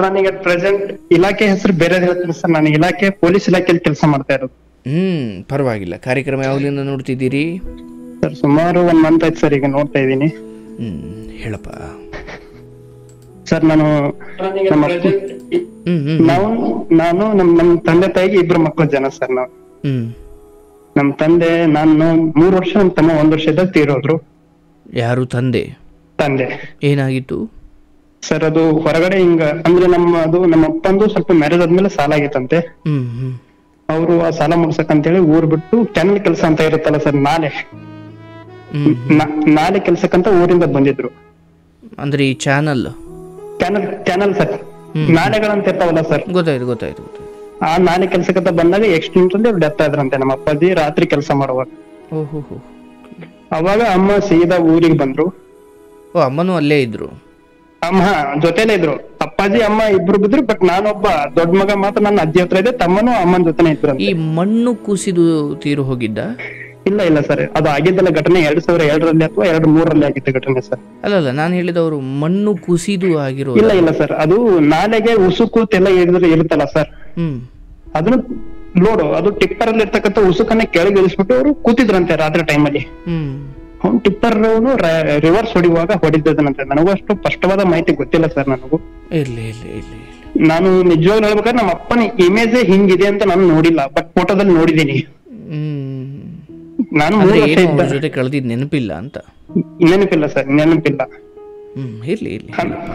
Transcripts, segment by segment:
ನನಗೆ ಪ್ರೆಸೆಂಟ್ ಇಲಾಖೆ ಹೆಸರು ಬೇರೆ ಹೇಳ್ತೀನಿ ಸರ್. ನಾನು ಇಲಾಖೆ ಪೊಲೀಸ್ ಇಲಾಖೆಯಲ್ಲಿ ಕೆಲಸ ಮಾಡ್ತಾ ಇರೋದು. ಪರವಾಗಿಲ್ಲ. ಕಾರ್ಯಕ್ರಮ ಯಾವಾಗಲಿಂದ ನೋಡ್ತಿದ್ದೀರಿ? ಸರ್ ಸುಮಾರು 1 ಮಂತ್ ಆಯ್ತು ಸರ್, ಈಗ ನೋಡ್ತಾ ಇದ್ದೀನಿ. ಹೇಳಪ್ಪ ಸರ್. ನಾನು ನಮ್ಮ ತಂದೆ ತಾಯಿಗೆ 2 ಮಕ್ಕಳು ಜನ ಸರ್. ನಾವು ನಮ್ ತಂದೆ, ನಾನು 3 ವರ್ಷ, ನಮ್ ತಮ್ಮ 1 ವರ್ಷದ ತೀರೋದ್ರು. ಯಾರು ತಂದೆ? ತಂದೆ. ಏನಾಗಿತ್ತು ಸರ್? ಅದು ಹೊರಗಡೆ ಹಿಂಗ ಅಂದ್ರೆ ನಮ್ಮ ಅಪ್ಪಂದು ಸ್ವಲ್ಪ ಮ್ಯಾರೇಜ್ ಆದ್ಮೇಲೆ ಸಾಲ ಆಗಿತ್ತಂತೆ. ಅವರು ಆ ಸಾಲ ಮುಡ್ಸಕಂತೇಳಿ ಊರ್ ಬಿಟ್ಟು ಕ್ಯಾನಲ್ ಕೆಲಸ ಅಂತ ಇರುತ್ತಲ್ಲ ಸರ್, ನಾಲೆ ಕೆಲ್ಸಕ್ಕಂತ ಊರಿಂದ ಬಂದಿದ್ರು. ಅಂದ್ರೆ ಈ ಚಾನಲ್ ಕ್ಯಾನಲ್ ಸರ್, ನಾಲೆಗಳಂತ ಇರ್ತಾವಲ್ಲ ಸರ್. ಗೊತ್ತಾಯ್ತು. ಆ ನಾಲೆ ಕೆಲ್ಸಕ್ಕಂತ ಬಂದಾಗ ಎಕ್ಸ್ಟೆಂಟ್ ಅಲ್ಲಿ ಡೆತ್ ಆದ್ರಂತೆ ನಮ್ಮ ಅಪ್ಪಾಜಿ ರಾತ್ರಿ ಕೆಲಸ ಮಾಡುವಾಗ. ಅವಾಗ ಅಮ್ಮ ಸೀದಾ ಊರಿಗೆ ಬಂದ್ರು. ಅಮ್ಮನೂ ಅಲ್ಲೇ ಇದ್ರು? ಅಮ್ಮ ಜೊತೆಲೇ ಇದ್ರು. ಅಪ್ಪಾಜಿ ಅಮ್ಮ ಇಬ್ರು ಬಿದ್ರು. ಬಟ್ ನಾನೊಬ್ಬ ದೊಡ್ಡ ಮಗ ಮಾತ್ರ ನನ್ನ ಅಜ್ಜಿ ಹತ್ರ ಇದೆ. ತಮ್ಮನು ಅಮ್ಮನ ಜೊತೆನೆ ಇದ್ರು. ಈ ಮಣ್ಣು ಕುಸಿದು ತೀರು ಹೋಗಿದ್ದ? ಇಲ್ಲ ಸರ್, ಅದು ಆಗಿದ್ದಲ್ಲ ಘಟನೆ 2002ರಲ್ಲಿ ಅಥವಾ 2003ರಲ್ಲಿ ಆಗಿದ್ದ ಘಟನೆ ಸರ್. ಅಲ್ಲಲ್ಲ, ನಾನು ಹೇಳಿದವರು ಮಣ್ಣು ಕುಸಿದು ಆಗಿರೋ. ಇಲ್ಲ ಸರ್, ಅದು ನಾಲೆಗೆ ಉಸುಕೂತೆಲ್ಲ ಇರುತ್ತಲ್ಲ ಸರ್, ಅದನ್ನ ಲೋಡು, ಅದು ಟಿಪ್ಪರ್ ಅಲ್ಲಿ ಇರ್ತಕ್ಕಂಥ ಉಸುಕನ್ನ ಕೆಳಗೆ ಇಳಿಸ್ಬಿಟ್ಟು ಅವರು ಕೂತಿದ್ರಂತೆ ರಾತ್ರಿ ಟೈಮಲ್ಲಿ. ಅವ್ನು ಟಿಪ್ಪರ್ ರಿವರ್ಸ್ ಹೊಡಿಯುವಾಗ ಹೊಡಿದ್ದನಂತೆ. ನನಗೂ ಅಷ್ಟು ಸ್ಪಷ್ಟವಾದ ಮಾಹಿತಿ ಗೊತ್ತಿಲ್ಲ ಸರ್. ನನಗೂ ನಾನು ನಿಜವಾಗ್ಲೂ ಹೇಳ್ಬೇಕಾದ್ರೆ ನಮ್ಮ ಅಪ್ಪನ ಇಮೇಜ್ ಹಿಂಗಿದೆ ಅಂತ ನಾನು ನೋಡಿಲ್ಲ, ಬಟ್ ಫೋಟೋದಲ್ಲಿ ನೋಡಿದೀನಿ. ನಾನು ಜೊತೆ ಕಳೆದಿದ್ ನೆನಪಿಲ್ಲ ಅಂತ? ನೆನಪಿಲ್ಲ ಸರ್, ನೆನಪಿಲ್ಲ. ಇರ್ಲಿ.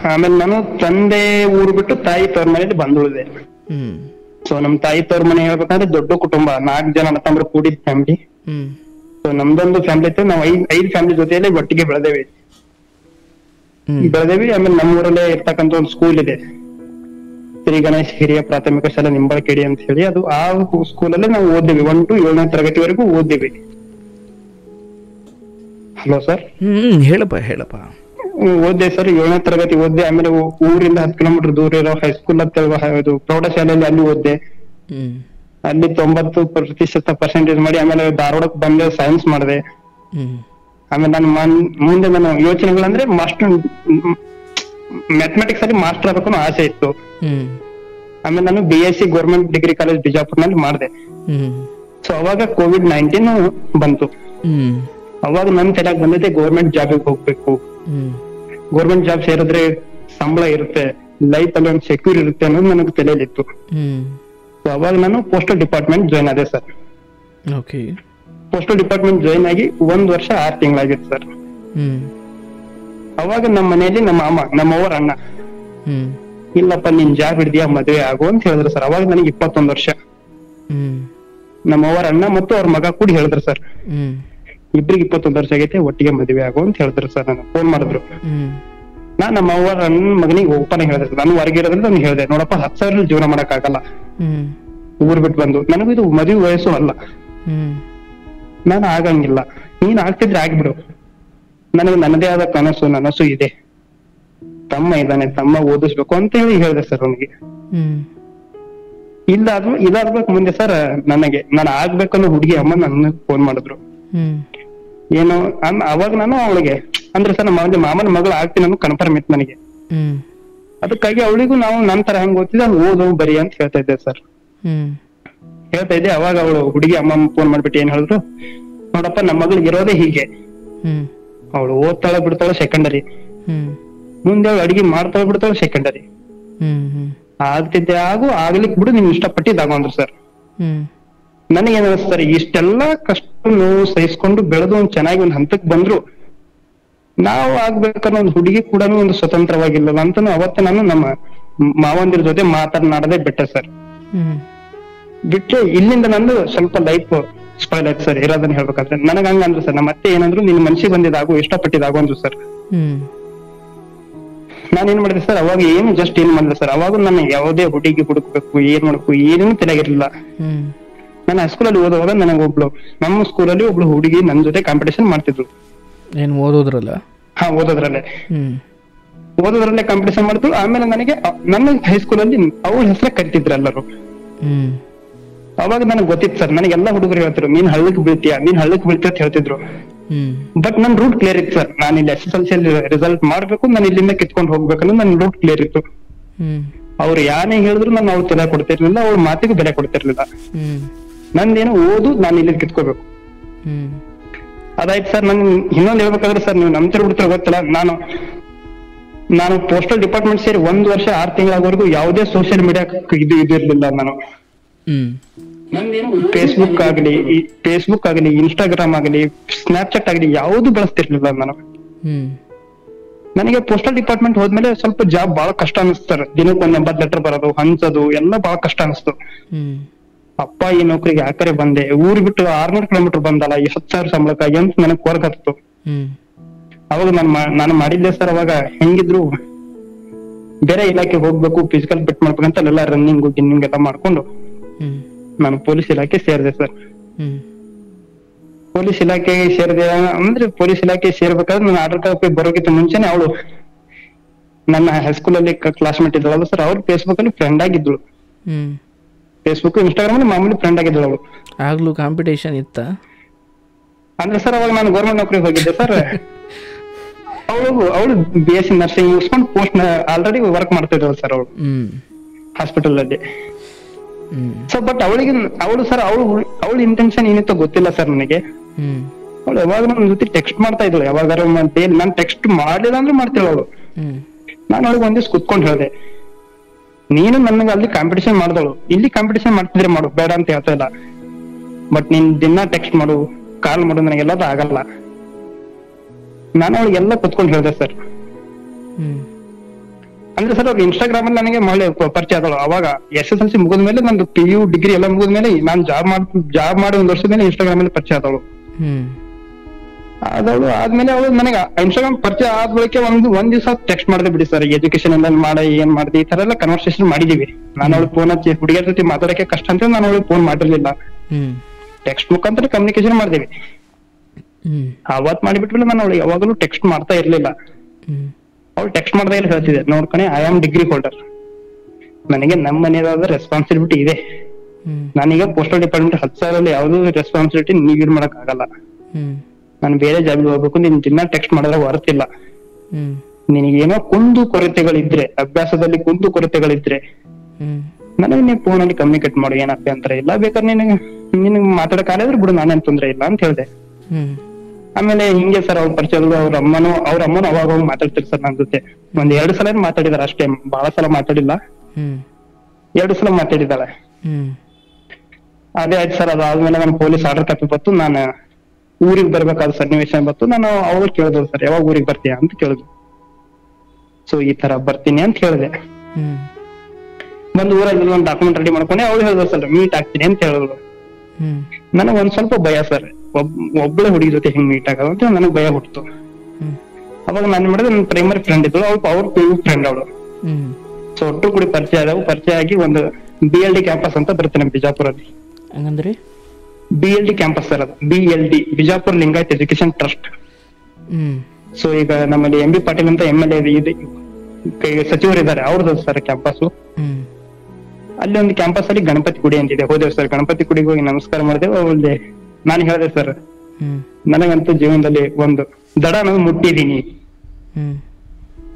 ಆಮೇಲೆ ನಾನು ತಂದೆ ಊರು ಬಿಟ್ಟು ತಾಯಿ ತವ್ರ ಮನೇಲಿ ಬಂದುಳಿದೆ. ಸೊ ನಮ್ ತಾಯಿ ತವ್ರ ಮನೆ ಹೇಳ್ಬೇಕಂದ್ರೆ ದೊಡ್ಡ ಕುಟುಂಬ, 4 ಜನ ಅಣ್ಣ ತಮ್ಮರು ಕೂಡಿದ ಫ್ಯಾಮಿಲಿ. ಸೊ ನಮ್ದೊಂದು ಫ್ಯಾಮಿಲಿ ಇತ್ತು. ನಾವು 5 ಫ್ಯಾಮಿಲಿ ಜೊತೆಯಲ್ಲಿ ಒಟ್ಟಿಗೆ ಬೆಳೆದೇವಿ. ಆಮೇಲೆ ನಮ್ಮೂರಲ್ಲೇ ಇರ್ತಕ್ಕಂಥ ಒಂದು ಸ್ಕೂಲ್ ಇದೆ, ಶ್ರೀ ಗಣೇಶ್ ಹಿರಿಯ ಪ್ರಾಥಮಿಕ ಶಾಲಾ ನಿಂಬಳಕೇಡಿ ಅಂತ ಹೇಳಿ. ಅದು ಆ ಸ್ಕೂಲಲ್ಲೇ ನಾವು ಓದಿದ್ವಿ. 1 to 7ನೇ ತರಗತಿವರೆಗೂ ಓದಿದ್ವಿ. Hello sir. ಹೇಳಪ್ಪ. ಓದ್ದೆ ಸರ್, 7ನೇ ತರಗತಿ ಓದ್ದೆ. ಆಮೇಲೆ ಊರಿಂದ 10 ಕಿಲೋಮೀಟರ್ ದೂರ ಇರೋ ಹೈಸ್ಕೂಲ್ ಅಂತ ಇದು ಪ್ರೌಢಶಾಲೆಯಲ್ಲಿ ಅಲ್ಲಿ ಓದ್ದೆ. ಅಲ್ಲಿ 90% ಮಾಡಿ ಆಮೇಲೆ ಧಾರವಾಡಕ್ಕೆ ಬಂದೆ, ಸೈನ್ಸ್ ಮಾಡಿದೆ. ಆಮೇಲೆ ನಾನು ಮುಂದೆ ನಾನು ಯೋಚನೆಗಳಂದ್ರೆ ಮ್ಯಾಥಮೆಟಿಕ್ಸ್ ಅಲ್ಲಿ ಮಾಸ್ಟರ್ ಆಗಬೇಕು ಅನ್ನೋ ಆಸೆ ಇತ್ತು. ಆಮೇಲೆ ನಾನು BSc ಗೌರ್ಮೆಂಟ್ ಡಿಗ್ರಿ ಕಾಲೇಜ್ ಬಿಜಾಪುರ್ನಲ್ಲಿ ಮಾಡಿದೆ. ಸೊ ಅವಾಗ COVID-19 ಬಂತು. ಅವಾಗ ನನ್ ತಲೆಯಾಗ ಬಂದೈತೆ ಗೌರ್ಮೆಂಟ್ ಜಾಬಿಗೆ ಹೋಗ್ಬೇಕು, ಗೌರ್ಮೆಂಟ್ ಜಾಬ್ ಸೇರಿದ್ರೆ ಸಂಬಳ ಇರುತ್ತೆ, ಲೈಫ್ ಅಲ್ಲಿ ಒಂದು ಸೆಕ್ಯೂರ್ ಇರುತ್ತೆ ಅನ್ನೋದು ನನಗೆ ತಲೆಯಲ್ಲಿತ್ತು. ಸೊ ಅವಾಗ ನಾನು ಪೋಸ್ಟಲ್ ಡಿಪಾರ್ಟ್ಮೆಂಟ್ ಜಾಯ್ನ್ ಆದೆ ಸರ್. ಪೋಸ್ಟಲ್ ಡಿಪಾರ್ಟ್ಮೆಂಟ್ ಜಾಯ್ನ್ ಆಗಿ 1 ವರ್ಷ 6 ತಿಂಗಳಾಗಿತ್ತು ಸರ್. ಅವಾಗ ನಮ್ಮ ಮನೆಯಲ್ಲಿ ನಮ್ಮವ್ರ ಅಣ್ಣ, ಇಲ್ಲಪ್ಪ ನಿನ್ ಜಾಬ್ ಹಿಡ್ದಿಯಾ, ಮದುವೆ ಆಗು ಅಂತ ಹೇಳಿದ್ರು ಸರ್. ಅವಾಗ ನನಗೆ 21 ವರ್ಷ. ನಮ್ಮವ್ರ ಅಣ್ಣ ಮತ್ತು ಅವ್ರ ಮಗ ಕೂಡಿ ಹೇಳಿದ್ರು ಸರ್, ಇಬ್ರಿಗೆ 21 ವರ್ಷ ಆಗೈತೆ, ಒಟ್ಟಿಗೆ ಮದುವೆ ಆಗು ಅಂತ ಹೇಳಿದ್ರು ಸರ್. ನಾನು ಫೋನ್ ಮಾಡಿದ್ರು. ನಮ್ಮ ಅವ್ರ ಅಣ್ಣ ಮಗನಿಗೆ ಓಪನ್ ಹೇಳಿದ್ರೆ, ನಾನು ಹೊರಗಿರೋದ್ರಿಂದ ನಾನು ಹೇಳಿದೆ, ನೋಡಪ್ಪ 10,000 ಜೀವನ ಮಾಡಕ್ ಆಗಲ್ಲ, ಊರ್ ಬಿಟ್ಟು ಬಂದು, ನನಗೂ ಇದು ಮದುವೆ ವಯಸ್ಸು ಅಲ್ಲ, ನಾನು ಆಗಂಗಿಲ್ಲ, ನೀನ್ ಆಗ್ತಿದ್ರೆ ಆಗ್ಬಿಡು, ನನಗೆ ನನ್ನದೇ ಆದ ನನಸು ಇದೆ, ತಮ್ಮ ಇದ್ದಾನೆ, ತಮ್ಮ ಓದಿಸ್ಬೇಕು ಅಂತ ಹೇಳಿ ಹೇಳಿದೆ ಸರ್ ಅವನಿಗೆ. ಇದಾದ್ಬೇಕು ಮುಂದೆ ಸರ್ ನಾನು ಆಗ್ಬೇಕನ್ನೋ ಹುಡುಗಿ ಅಮ್ಮ ನನ್ನ ಫೋನ್ ಮಾಡಿದ್ರು. ಏನು ಅವಾಗ ನಾನು ಅವಳಿಗೆ ಅಂದ್ರೆ ಸರ್ ನಮ್ಮ ಮಾಮನ ಮಗಳು ಆಗ್ತೀನಿ ಅನ್ನೋ ಕನ್ಫರ್ಮ್ ಇತ್ತು ನನಗೆ. ಅದಕ್ಕಾಗಿ ಅವಳಿಗೂ ನಾವು ನನ್ನ ತರ ಹೆಂಗ್ ಓದ್ತಿದ್ದೆ ಅದು ಓದು ಬರಿ ಅಂತ ಹೇಳ್ತಾ ಇದ್ದೆ ಸರ್. ಹೇಳ್ತಾ ಇದ್ದೆ. ಅವಾಗ ಅವಳು ಹುಡುಗಿ ಅಮ್ಮ ಫೋನ್ ಮಾಡ್ಬಿಟ್ಟು ಏನ್ ಹೇಳಿದ್ರು, ನೋಡಪ್ಪ ನಮ್ಮ ಮಗಳಿಗೆ ಇರೋದೇ ಹೀಗೆ, ಅವಳು ಓದ್ತಾಳೆ ಬಿಡ್ತಾಳೆ ಸೆಕೆಂಡರಿ, ಮುಂದೆ ಅವಳು ಅಡಿಗೆ ಮಾಡ್ತಾಳೆ ಬಿಡ್ತಾಳೆ ಸೆಕೆಂಡರಿ, ಆಗ್ತಿದ್ದೆ ಆಗ್ಲಿಕ್ ಬಿಡು, ನೀನ್ ಇಷ್ಟಪಟ್ಟಿದ್ದಾಗು ಅಂದ್ರು ಸರ್. ನನಗೇನ್ ಅನಿಸ್ತಾರೆ, ಇಷ್ಟೆಲ್ಲಾ ಕಷ್ಟ ನೋವು ಸಹಿಸ್ಕೊಂಡು ಬೆಳೆದು ಒಂದ್ ಚೆನ್ನಾಗಿ ಒಂದ್ ಹಂತಕ್ ಬಂದ್ರು ನಾವು ಆಗ್ಬೇಕನ್ನೋ ಒಂದು ಹುಡುಗಿ ಕೂಡ ಒಂದು ಸ್ವತಂತ್ರವಾಗಿಲ್ಲಲ್ಲ ಅಂತ ಅವತ್ತೆ ನಾನು ನಮ್ಮ ಮಾವಂದಿರ ಜೊತೆ ಮಾತನಾಡದೆ ಬಿಟ್ಟೆ ಸರ್. ಬಿಟ್ಟೆ ಇಲ್ಲಿಂದ ನಂದು ಸ್ವಲ್ಪ ಲೈಫ್ ಸ್ಪಾಯ್ಲ್ ಆಯ್ತು ಸರ್. ಇರೋದನ್ನ ಹೇಳ್ಬೇಕಾದ್ರೆ ನನಗ್ ಹಂಗ ಅಂದ್ರು ಸರ್. ನಮ್ಮ ಅತ್ತೆ ಏನಂದ್ರು, ನಿನ್ ಮನ್ಸಿಗೆ ಬಂದಿದ್ದಾಗು, ಇಷ್ಟಪಟ್ಟಿದ್ದಾಗು ಅಂದ್ರು ಸರ್. ನಾನೇನ್ ಮಾಡಿದೆ ಸರ್, ಅವಾಗ ಏನು ಜಸ್ಟ್ ಏನ್ ಮಾಡಿದೆ ಸರ್, ಅವಾಗ ನಾನು ಯಾವುದೇ ಹುಡುಗಿ ಹುಡುಕ್ಬೇಕು, ಏನ್ ಮಾಡ್ಬೇಕು ಏನೇನು ತಲೆಗಿರ್ಲಿಲ್ಲ. ನಾನು ಹೈಸ್ಕೂಲಲ್ಲಿ ಓದುವಾಗ ನನಗೆ ನಮ್ಮ ಸ್ಕೂಲಲ್ಲಿ ಒಬ್ಳು ಹುಡುಗಿ ನನ್ ಜೊತೆ ಕಾಂಪಿಟೇಷನ್ ಮಾಡ್ತಿದ್ರು. ಏನ್ ಓದೋದ್ರಲ್ಲ? ಹಾ, ಓದೋದ್ರಲ್ಲೇ ಕಾಂಪಿಟೇಷನ್ ಮಾಡ್ತಿದ್ರು. ಆಮೇಲೆ ನನಗೆ ನನ್ನ ಹೈಸ್ಕೂಲಲ್ಲಿ ಅವಳ ಹೆಸರೇ ಕರಿತಿದ್ರು ಎಲ್ಲರೂ. ಅವಾಗ ನನಗೆ ಗೊತ್ತಿತ್ತು ಸರ್, ನನಗೆಲ್ಲಾ ಹುಡುಗರು ಹೇಳ್ತಿದ್ರು, ನೀನ್ ಹಳ್ಳಕ್ ಬೀಳ್ತೀಯ ಅಂತ ಹೇಳ್ತಿದ್ರು. ಬಟ್ ನನ್ ರೂಟ್ ಕ್ಲಿಯರ್ ಇತ್ತು ಸರ್. ನಾನು ಇಲ್ಲಿ SSLC ರಿಸಲ್ಟ್ ಮಾಡ್ಬೇಕು, ನಾನು ಇಲ್ಲಿಂದ ಕಿತ್ಕೊಂಡು ಹೋಗ್ಬೇಕನ್ನೋ ನನ್ ರೂಟ್ ಕ್ಲಿಯರ್ ಇತ್ತು. ಅವ್ರು ಯಾನೇ ಹೇಳಿದ್ರು ನಾನು ಅವ್ಳು ತಲೆ ಕೊಡ್ತಿರ್ಲಿಲ್ಲ, ಅವಳ ಮಾತಿಗೂ ಬೆಲೆ ಕೊಡ್ತಿರ್ಲಿಲ್ಲ. ಹ್ಮ್ ನಂದೇನು ಓದು, ನಾನು ಇಲ್ಲಿ ಕಿತ್ಕೋಬೇಕು. ಹ್ಮ್ ಅದಾಯ್ತು ಸರ್. ನನ್ ಇನ್ನೊಂದು ಹೇಳ್ಬೇಕಾದ್ರೆ ಸರ್, ನೀವು ನಂಬ್ತಿರ್ ಬಿಡ್ತಿರೋ ಗೊತ್ತಿಲ್ಲ, ನಾನು ಪೋಸ್ಟಲ್ ಡಿಪಾರ್ಟ್ಮೆಂಟ್ ಸೇರಿ 1 ವರ್ಷ 6 ತಿಂಗಳವರೆಗೂ ಯಾವುದೇ ಸೋಷಿಯಲ್ ಮೀಡಿಯಾ ಇದಿರ್ಲಿಲ್ಲ. ನಾನು ಹ್ಮ್ ನಂದೇನು ಫೇಸ್ಬುಕ್ ಆಗಲಿ ಇನ್ಸ್ಟಾಗ್ರಾಮ್ ಆಗಲಿ ಸ್ನಾಪ್ಚಾಟ್ ಆಗಲಿ ಯಾವ್ದು ಬಳಸ್ತಿರ್ಲಿಲ್ಲ ನಾನು. ಹ್ಮ್ ನನಗೆ ಪೋಸ್ಟಲ್ ಡಿಪಾರ್ಟ್ಮೆಂಟ್ ಹೋದ್ಮೇಲೆ ಸ್ವಲ್ಪ ಜಾಬ್ ಬಹಳ ಕಷ್ಟ ಅನಿಸ್ತಾರೆ. ದಿನಕ್ಕೆ 80 ಲೆಟರ್ ಬರೋದು, ಹಂಚೋದು ಎಲ್ಲ ಬಹಳ ಕಷ್ಟ ಅನಿಸ್ತು. ಹ್ಮ್ ಅಪ್ಪ ಈ ನೌಕರಿಗೆ ಯಾಕರೆ ಬಂದೆ, ಊರ್ ಬಿಟ್ಟು 600 ಕಿಲೋಮೀಟರ್ ಬಂದಲ್ಲ, ಈ 10,000 ಸಂಬಳಕ್ಕಾಗಿ ಅಂತ ನನಗೆ ಕೊರಗತ್ತು. ಹ್ಮ್ ಅವಾಗ ನಾನು ಮಾಡಿದ್ದೆ ಸರ್. ಅವಾಗ ಹೆಂಗಿದ್ರು ಬೇರೆ ಇಲಾಖೆಗೆ ಹೋಗ್ಬೇಕು, ಫಿಸಿಕಲ್ ಬಿಟ್ ಮಾಡ್ಬೇಕಂತ ಎಲ್ಲ ರನ್ನಿಂಗ್ ಗಿನ್ನಿಂಗ್ ಎಲ್ಲ ಮಾಡ್ಕೊಂಡು ಹ್ಮ್ ನಾನು ಪೊಲೀಸ್ ಇಲಾಖೆ ಸೇರಿದೆ ಸರ್. ಹ್ಮ್ ಪೊಲೀಸ್ ಇಲಾಖೆಗೆ ಸೇರಿದೆ ಅಂದ್ರೆ, ಪೊಲೀಸ್ ಇಲಾಖೆ ಸೇರ್ಬೇಕಾದ್ರೆ ನಾನು ಆರ್ಡರ್ ಕಾಪಿ ಬರೋಕ್ಕಿಂತ ಮುಂಚೆನೆ ಅವಳು ನನ್ನ ಹೈಸ್ಕೂಲ್ ಅಲ್ಲಿ ಕ್ಲಾಸ್ಮೇಟ್ ಇದ್ದಳಲ್ಲ ಸರ್, ಅವ್ರು ಫೇಸ್ಬುಕ್ ಅಲ್ಲಿ ಫ್ರೆಂಡ್ ಆಗಿದ್ಳು. ಹ್ಮ್ ಫೇಸ್ಬುಕ್ ಇನ್ಸ್ಟಾಗ್ರಾಮ್ ಅಲ್ಲಿ ಮಾಮೂಲಿ ಫ್ರೆಂಡ್ ಆಗಿದ್ದಳು ಅವಳು. ಆಗ್ಲೂ ಕಾಂಪಿಟೇಷನ್ ಇತ್ತ? ಅಂದ್ರೆ ಸರ್ ಅವಾಗ ನಾನು ಗೌರ್ಮೆಂಟ್ ನೌಕರಿಗೆ ಹೋಗಿದ್ದೆ ಸರ್. ಅವಳು BSc ನರ್ಸಿಂಗ್ ಮುಗಿಸ್ಕೊಂಡು ಪೋಸ್ಟ್ ಆಲ್ರೆಡಿ ವರ್ಕ್ ಮಾಡ್ತಿದ್ದಳು ಸರ್ ಅವಳು ಹಾಸ್ಪಿಟಲ್ ಅಲ್ಲಿ. ಸೊ ಬಟ್ ಅವಳು ಸರ್ ಅವಳ ಇಂಟೆನ್ಷನ್ ಏನಿತ್ತು ಗೊತ್ತಿಲ್ಲ ಸರ್ ನನಗೆ. ಅವಳು ಯಾವಾಗ ನನ್ನ ಜೊತೆ ಟೆಕ್ಸ್ಟ್ ಮಾಡ್ತಾ ಇದ್ಳು, ಯಾವಾಗಾರ ನಾನು ಟೆಕ್ಸ್ಟ್ ಮಾಡ್ಲಿಲ್ಲ ಅಂದ್ರೆ ಮಾಡ್ತಿಲ್ಲ ಅವಳು. ನಾನು ಅವಳಿಗೆ ಒಂದ್ ದಿವ್ಸ ಕುತ್ಕೊಂಡು ಹೇಳಿದೆ, ನೀನು ನನಗೆ ಅಲ್ಲಿ ಕಾಂಪಿಟೇಷನ್ ಮಾಡ್ದಳು, ಇಲ್ಲಿ ಕಾಂಪಿಟೇಷನ್ ಮಾಡ್ತಿದ್ರೆ ಮಾಡು, ಬೇಡ ಅಂತ ಹೇಳ್ತಾ ಇಲ್ಲ. ಬಟ್ ನೀನ್ ದಿನ ಟೆಕ್ಸ್ಟ್ ಮಾಡು, ಕಾಲ್ ಮಾಡು, ನನಗೆಲ್ಲದು ಆಗಲ್ಲ. ನಾನು ಅವಳಿಗೆಲ್ಲ ಕುತ್ಕೊಂಡು ಹೇಳಿದೆ ಸರ್. ಅಂದ್ರೆ ಸರ್ ಅವ್ರು ಇನ್ಸ್ಟಾಗ್ರಾಮ್ ಅಲ್ಲಿ ನನಗೆ ಮಳೆ ಪರಿಚಯ ಆದಳು. ಅವಾಗ SSLC ಮುಗಿದ್ಮೇಲೆ, ನಂದು PU ಡಿಗ್ರಿ ಎಲ್ಲ ಮುಗಿದ್ಮೇಲೆ, ನಾನು ಜಾಬ್ ಮಾಡಿ 1 ವರ್ಷದ ಮೇಲೆ ಇನ್ಸ್ಟಾಗ್ರಾಮ್ ಅಲ್ಲಿ ಪರಿಚಯ ಆದವಳು. ಆದ್ಮೇಲೆ ಅವಳು ನನಗೆ ಇನ್ಸ್ಟಾಗ್ರಾಮ್ ಪರಿಚಯ ಆದ ಬಳಿಕೆ ಒಂದ್ ದಿವಸ ಟೆಕ್ಸ್ಟ್ ಮಾಡಿದೆ, ಬಿಡಿ ಸರ್ ಎಜುಕೇಶನ್ ಎಲ್ಲ ಏನ್ ಮಾಡಿದೆ, ಈ ತರ ಎಲ್ಲ ಕನ್ವರ್ಸೇಷನ್ ಮಾಡಿದೀವಿ. ನಾನು ಅವಳು ಫೋನ್ ಹಚ್ಚಿ ಹುಡುಗಿಯರ ಜೊತೆ ಮಾತಾಡಕ್ಕೆ ಕಷ್ಟ ಅಂತ ನಾನು ಅವಳಿಗೆ ಫೋನ್ ಮಾಡಿರ್ಲಿಲ್ಲ, ಟೆಕ್ಸ್ಟ್ ಮುಖಾಂತರ ಕಮ್ಯುನಿಕೇಶನ್ ಮಾಡಿದೀವಿ. ಅವತ್ ಮಾಡಿಬಿಟ್ಮೇಲೆ ನಾನು ಅವಳು ಯಾವಾಗಲೂ ಟೆಕ್ಸ್ಟ್ ಮಾಡ್ತಾ ಇರ್ಲಿಲ್ಲ. ಅವಳು ಟೆಕ್ಸ್ಟ್ ಮಾಡ್ದಾಗ ಹೇಳ್ತಿದ್ದೆ, ನೋಡ್ಕಣೆ ಐ ಆಮ್ ಡಿಗ್ರಿ ಹೋಲ್ಡರ್, ನನಗೆ ನಮ್ಮ ಮನೆಯದಾದ ರೆಸ್ಪಾನ್ಸಿಬಿಲಿಟಿ ಇದೆ. ನಾನೀಗ ಪೋಸ್ಟಲ್ ಡಿಪಾರ್ಟ್ಮೆಂಟ್ 10,000 ಯಾವ್ದು ರೆಸ್ಪಾನ್ಸಿಬಿಲಿಟಿ ನೀವ್ ಮಾಡಕ್ ಆಗಲ್ಲ. ನಾನು ಬೇರೆ ಜಾಬಿಗೆ ಹೋಗ್ಬೇಕು, ನೀನ್ ದಿನ ಟೆಕ್ಸ್ಟ್ ಮಾಡಿದ್ರೆ ಹೊರತಿಲ್ಲ. ನಿನಗೇನೋ ಕುಂದು ಕೊರತೆಗಳಿದ್ರೆ, ಅಭ್ಯಾಸದಲ್ಲಿ ಕುಂದು ಕೊರತೆಗಳಿದ್ರೆ ನನಗೆ ನೀವು ಫೋನ್ ಅಲ್ಲಿ ಕಮ್ಯುನಿಕೇಟ್ ಮಾಡು, ಏನ್ ಅಭ್ಯಂತರ ಇಲ್ಲ. ಬೇಕಾದ್ರೆ ನಿನಗೆ ಮಾತಾಡಕ್ ಆಗಿದ್ರೆ ಬಿಡು, ನಾನೇನ್ ತೊಂದ್ರೆ ಇಲ್ಲ ಅಂತ ಹೇಳ್ದೆ. ಆಮೇಲೆ ಹಿಂಗೆ ಸರ್ ಅವ್ರ ಪರಿಚಯ, ಅವ್ರ ಅಮ್ಮನು ಅವಾಗ ಹೋಗಿ ಮಾತಾಡ್ತಿರ್ ಸರ್ ನನ್ನ ಜೊತೆ. 1-2 ಸಲ ಮಾತಾಡಿದಾರೆ ಅಷ್ಟೇ, ಬಹಳ ಸಲ ಮಾತಾಡಿಲ್ಲ. 2 ಸಲ ಮಾತಾಡಿದಾಳೆ. ಅದೇ ಆಯ್ತು ಸರ್. ಅದಾದ್ಮೇಲೆ ನಾನು ಪೊಲೀಸ್ ಆರ್ಡರ್ ಕಾಪಿ ಬಂತು, ನಾನು ಊರಿಗೆ ಬರ್ಬೇಕಾದ ಸನ್ನಿವೇಶ ಬಂತು. ನಾನು ಅವ್ರು ಕೇಳಿದ್ರು ಸರ್, ಯಾವಾಗ ಊರಿಗೆ ಬರ್ತೀಯ ಅಂತ ಕೇಳಿದ್ರು. ಸೊ ಈ ತರ ಬರ್ತೀನಿ ಅಂತ ಹೇಳಿದೆ. ಬಂದು ಊರಲ್ಲಿ ಒಂದು ಡಾಕ್ಯುಮೆಂಟ್ ರೆಡಿ ಮಾಡ್ಕೊಂಡೆ. ಅವ್ರು ಹೇಳಿದ್ರು ಸರ್ ಮೀಟ್ ಆಗ್ತೀನಿ ಅಂತ ಹೇಳಿದ್ರು. ನನಗ್ ಒಂದ್ ಸ್ವಲ್ಪ ಭಯ ಸರ್, ಒಬ್ಬಳೆ ಹುಡುಗಿ ಜೊತೆ ಹಿಂಗ್ ಮೀಟ್ ಆಗೋದು ಅಂತ ನನಗ್ ಭಯ ಹುಟ್ಟಿತು. ಅವಾಗ ನಾನು ಮಾಡಿದ್ರೆ ನನ್ನ ಪ್ರೈಮರಿ ಫ್ರೆಂಡ್ ಇದ್ರು, ಅವ್ರ PU ಫ್ರೆಂಡ್ ಅವಳು. ಸೊ ಒಟ್ಟು ಕೂಡಿ ಪರಿಚಯ ಆದವು. ಪರಿಚಯ ಆಗಿ ಒಂದು BLD ಕ್ಯಾಂಪಸ್ ಅಂತ ಬರುತ್ತೆ ನಮ್ಮ ಬಿಜಾಪುರಲ್ಲಿ. ಹಂಗಂದ್ರೆ BLD ಕ್ಯಾಂಪಸ್ ಸರ್, ಅದು BLD Bijapur Lingayat education trust. So ಈಗ ನಮ್ಮಲ್ಲಿ MB ಪಾಟೀಲ್ ಅಂತ MLA ಸಚಿವರು ಇದ್ದಾರೆ, ಅವ್ರದ್ದು ಸರ್ ಕ್ಯಾಂಪಸ್. ಅಲ್ಲಿ ಒಂದು ಕ್ಯಾಂಪಸ್ ಅಲ್ಲಿ ಗಣಪತಿ ಗುಡಿ ಅಂತಿದೆ, ಹೋದೇವ್ ಸರ್. ಗಣಪತಿ ಗುಡಿಗೆ ಹೋಗಿ ನಮಸ್ಕಾರ ಮಾಡಿದೆವು. ಅವಳೇ ನಾನು ಹೇಳಿದೆ ಸರ್, ನನಗಂತೂ ಜೀವನದಲ್ಲಿ ಒಂದು ದಡ ನಾನು ಮುಟ್ಟಿದೀನಿ,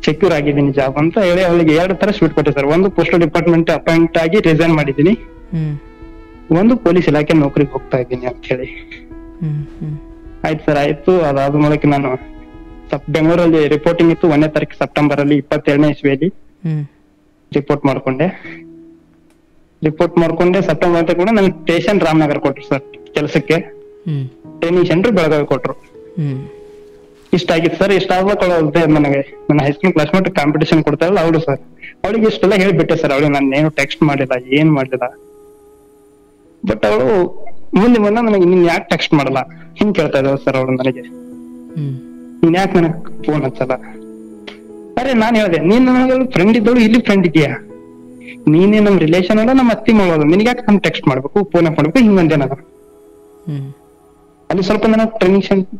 ಸೆಕ್ಯೂರ್ ಆಗಿದ್ದೀನಿ ಜಾಬ್ ಅಂತ ಹೇಳಿ ಅವಳಿಗೆ 2 ತರ ಸ್ವೀಟ್ ಕೊಟ್ಟೆ ಸರ್. ಒಂದು ಪೋಸ್ಟಲ್ ಡಿಪಾರ್ಟ್ಮೆಂಟ್ ಅಪಾಯಿಂಟ್ ಆಗಿ ರಿಸೈನ್ ಮಾಡಿದ್ದೀನಿ, ಒಂದು ಪೊಲೀಸ್ ಇಲಾಖೆ ನೌಕರಿಗೆ ಹೋಗ್ತಾ ಇದ್ದೀನಿ ಅಂತ ಹೇಳಿ. ಆಯ್ತು ಸರ್, ಆಯ್ತು. ಅದಾದ ಮೂಲಕ ನಾನು ಬೆಂಗಳೂರಲ್ಲಿ ರಿಪೋರ್ಟಿಂಗ್ ಇತ್ತು. 1ನೇ ತಾರೀಕು ಸೆಪ್ಟೆಂಬರ್ ಅಲ್ಲಿ 2022ನೇ ಇಸ್ವಿಯಲ್ಲಿ ರಿಪೋರ್ಟ್ ಮಾಡ್ಕೊಂಡೆ. ಸೆಪ್ಟೆಂಬರ್ ಅಂತ ಕೂಡ ನನಗೆ ಸ್ಟೇಷನ್ ರಾಮನಗರ ಕೊಟ್ರು ಸರ್ ಕೆಲಸಕ್ಕೆ. ಟ್ರೈನಿಂಗ್ ಸೆಂಟರ್ ಬೆಳಗಾವಿ ಕೊಟ್ರು. ಇಷ್ಟ ಆಗಿತ್ತು ಸರ್. ಇಷ್ಟ ಆಗ್ಬೇಕಲ್ಲದೆ ನನಗೆ ನನ್ನ ಹೈಸ್ಕೂಲ್ ಕ್ಲಾಸ್ಮೇಟ್ ಕಾಂಪಿಟೇಷನ್ ಕೊಡ್ತಾರಲ್ಲ ಅವಳು ಸರ್, ಅವಳಿಗೆ ಇಷ್ಟೆಲ್ಲ ಹೇಳ್ಬಿಟ್ಟೆ ಸರ್. ಅವಳಿಗೆ ನಾನು ಏನು ಟೆಕ್ಸ್ಟ್ ಮಾಡಿಲ್ಲ, ಏನ್ ಮಾಡಿಲ್ಲ. ಬಟ್ ಅವಳು ಮುಂದೆ ನನಗೆ ನೀನ್ ಯಾಕೆ ಟೆಕ್ಸ್ಟ್ ಮಾಡಲ್ಲ ಹಿಂಗ್ ಕೇಳ್ತಾ ಇದ್ದಾಳೆ ಸರ್ ಅವಳು ನನಗೆ. ನೀನ್ ಯಾಕೆ ನನಗ್ ಫೋನ್ ಹಚ್ಚಲ್ಲ? ಅರೆ ನಾನ್ ಹೇಳ್ದೆ, ನೀನ್ ನನಗೆ ಫ್ರೆಂಡ್ ಇದ್ದವಳು, ಇಲ್ಲಿ ಫ್ರೆಂಡ್ ಇದೆಯಾ? ನೀನೇ ನಮ್ ರಿಲೇಷನ್ ಅಲ್ಲ, ನಮ್ಮ ಅತ್ತಿ ಮಾಡೋದು, ನಿನ್ಗೆ ಯಾಕೆ ನಾನು ಟೆಕ್ಸ್ಟ್ ಮಾಡ್ಬೇಕು, ಫೋನ್ ಮಾಡ್ಬೇಕು, ಹಿಂಗಂದೆ ನಾನು. ಅಲ್ಲಿ ಸ್ವಲ್ಪ ನಾನು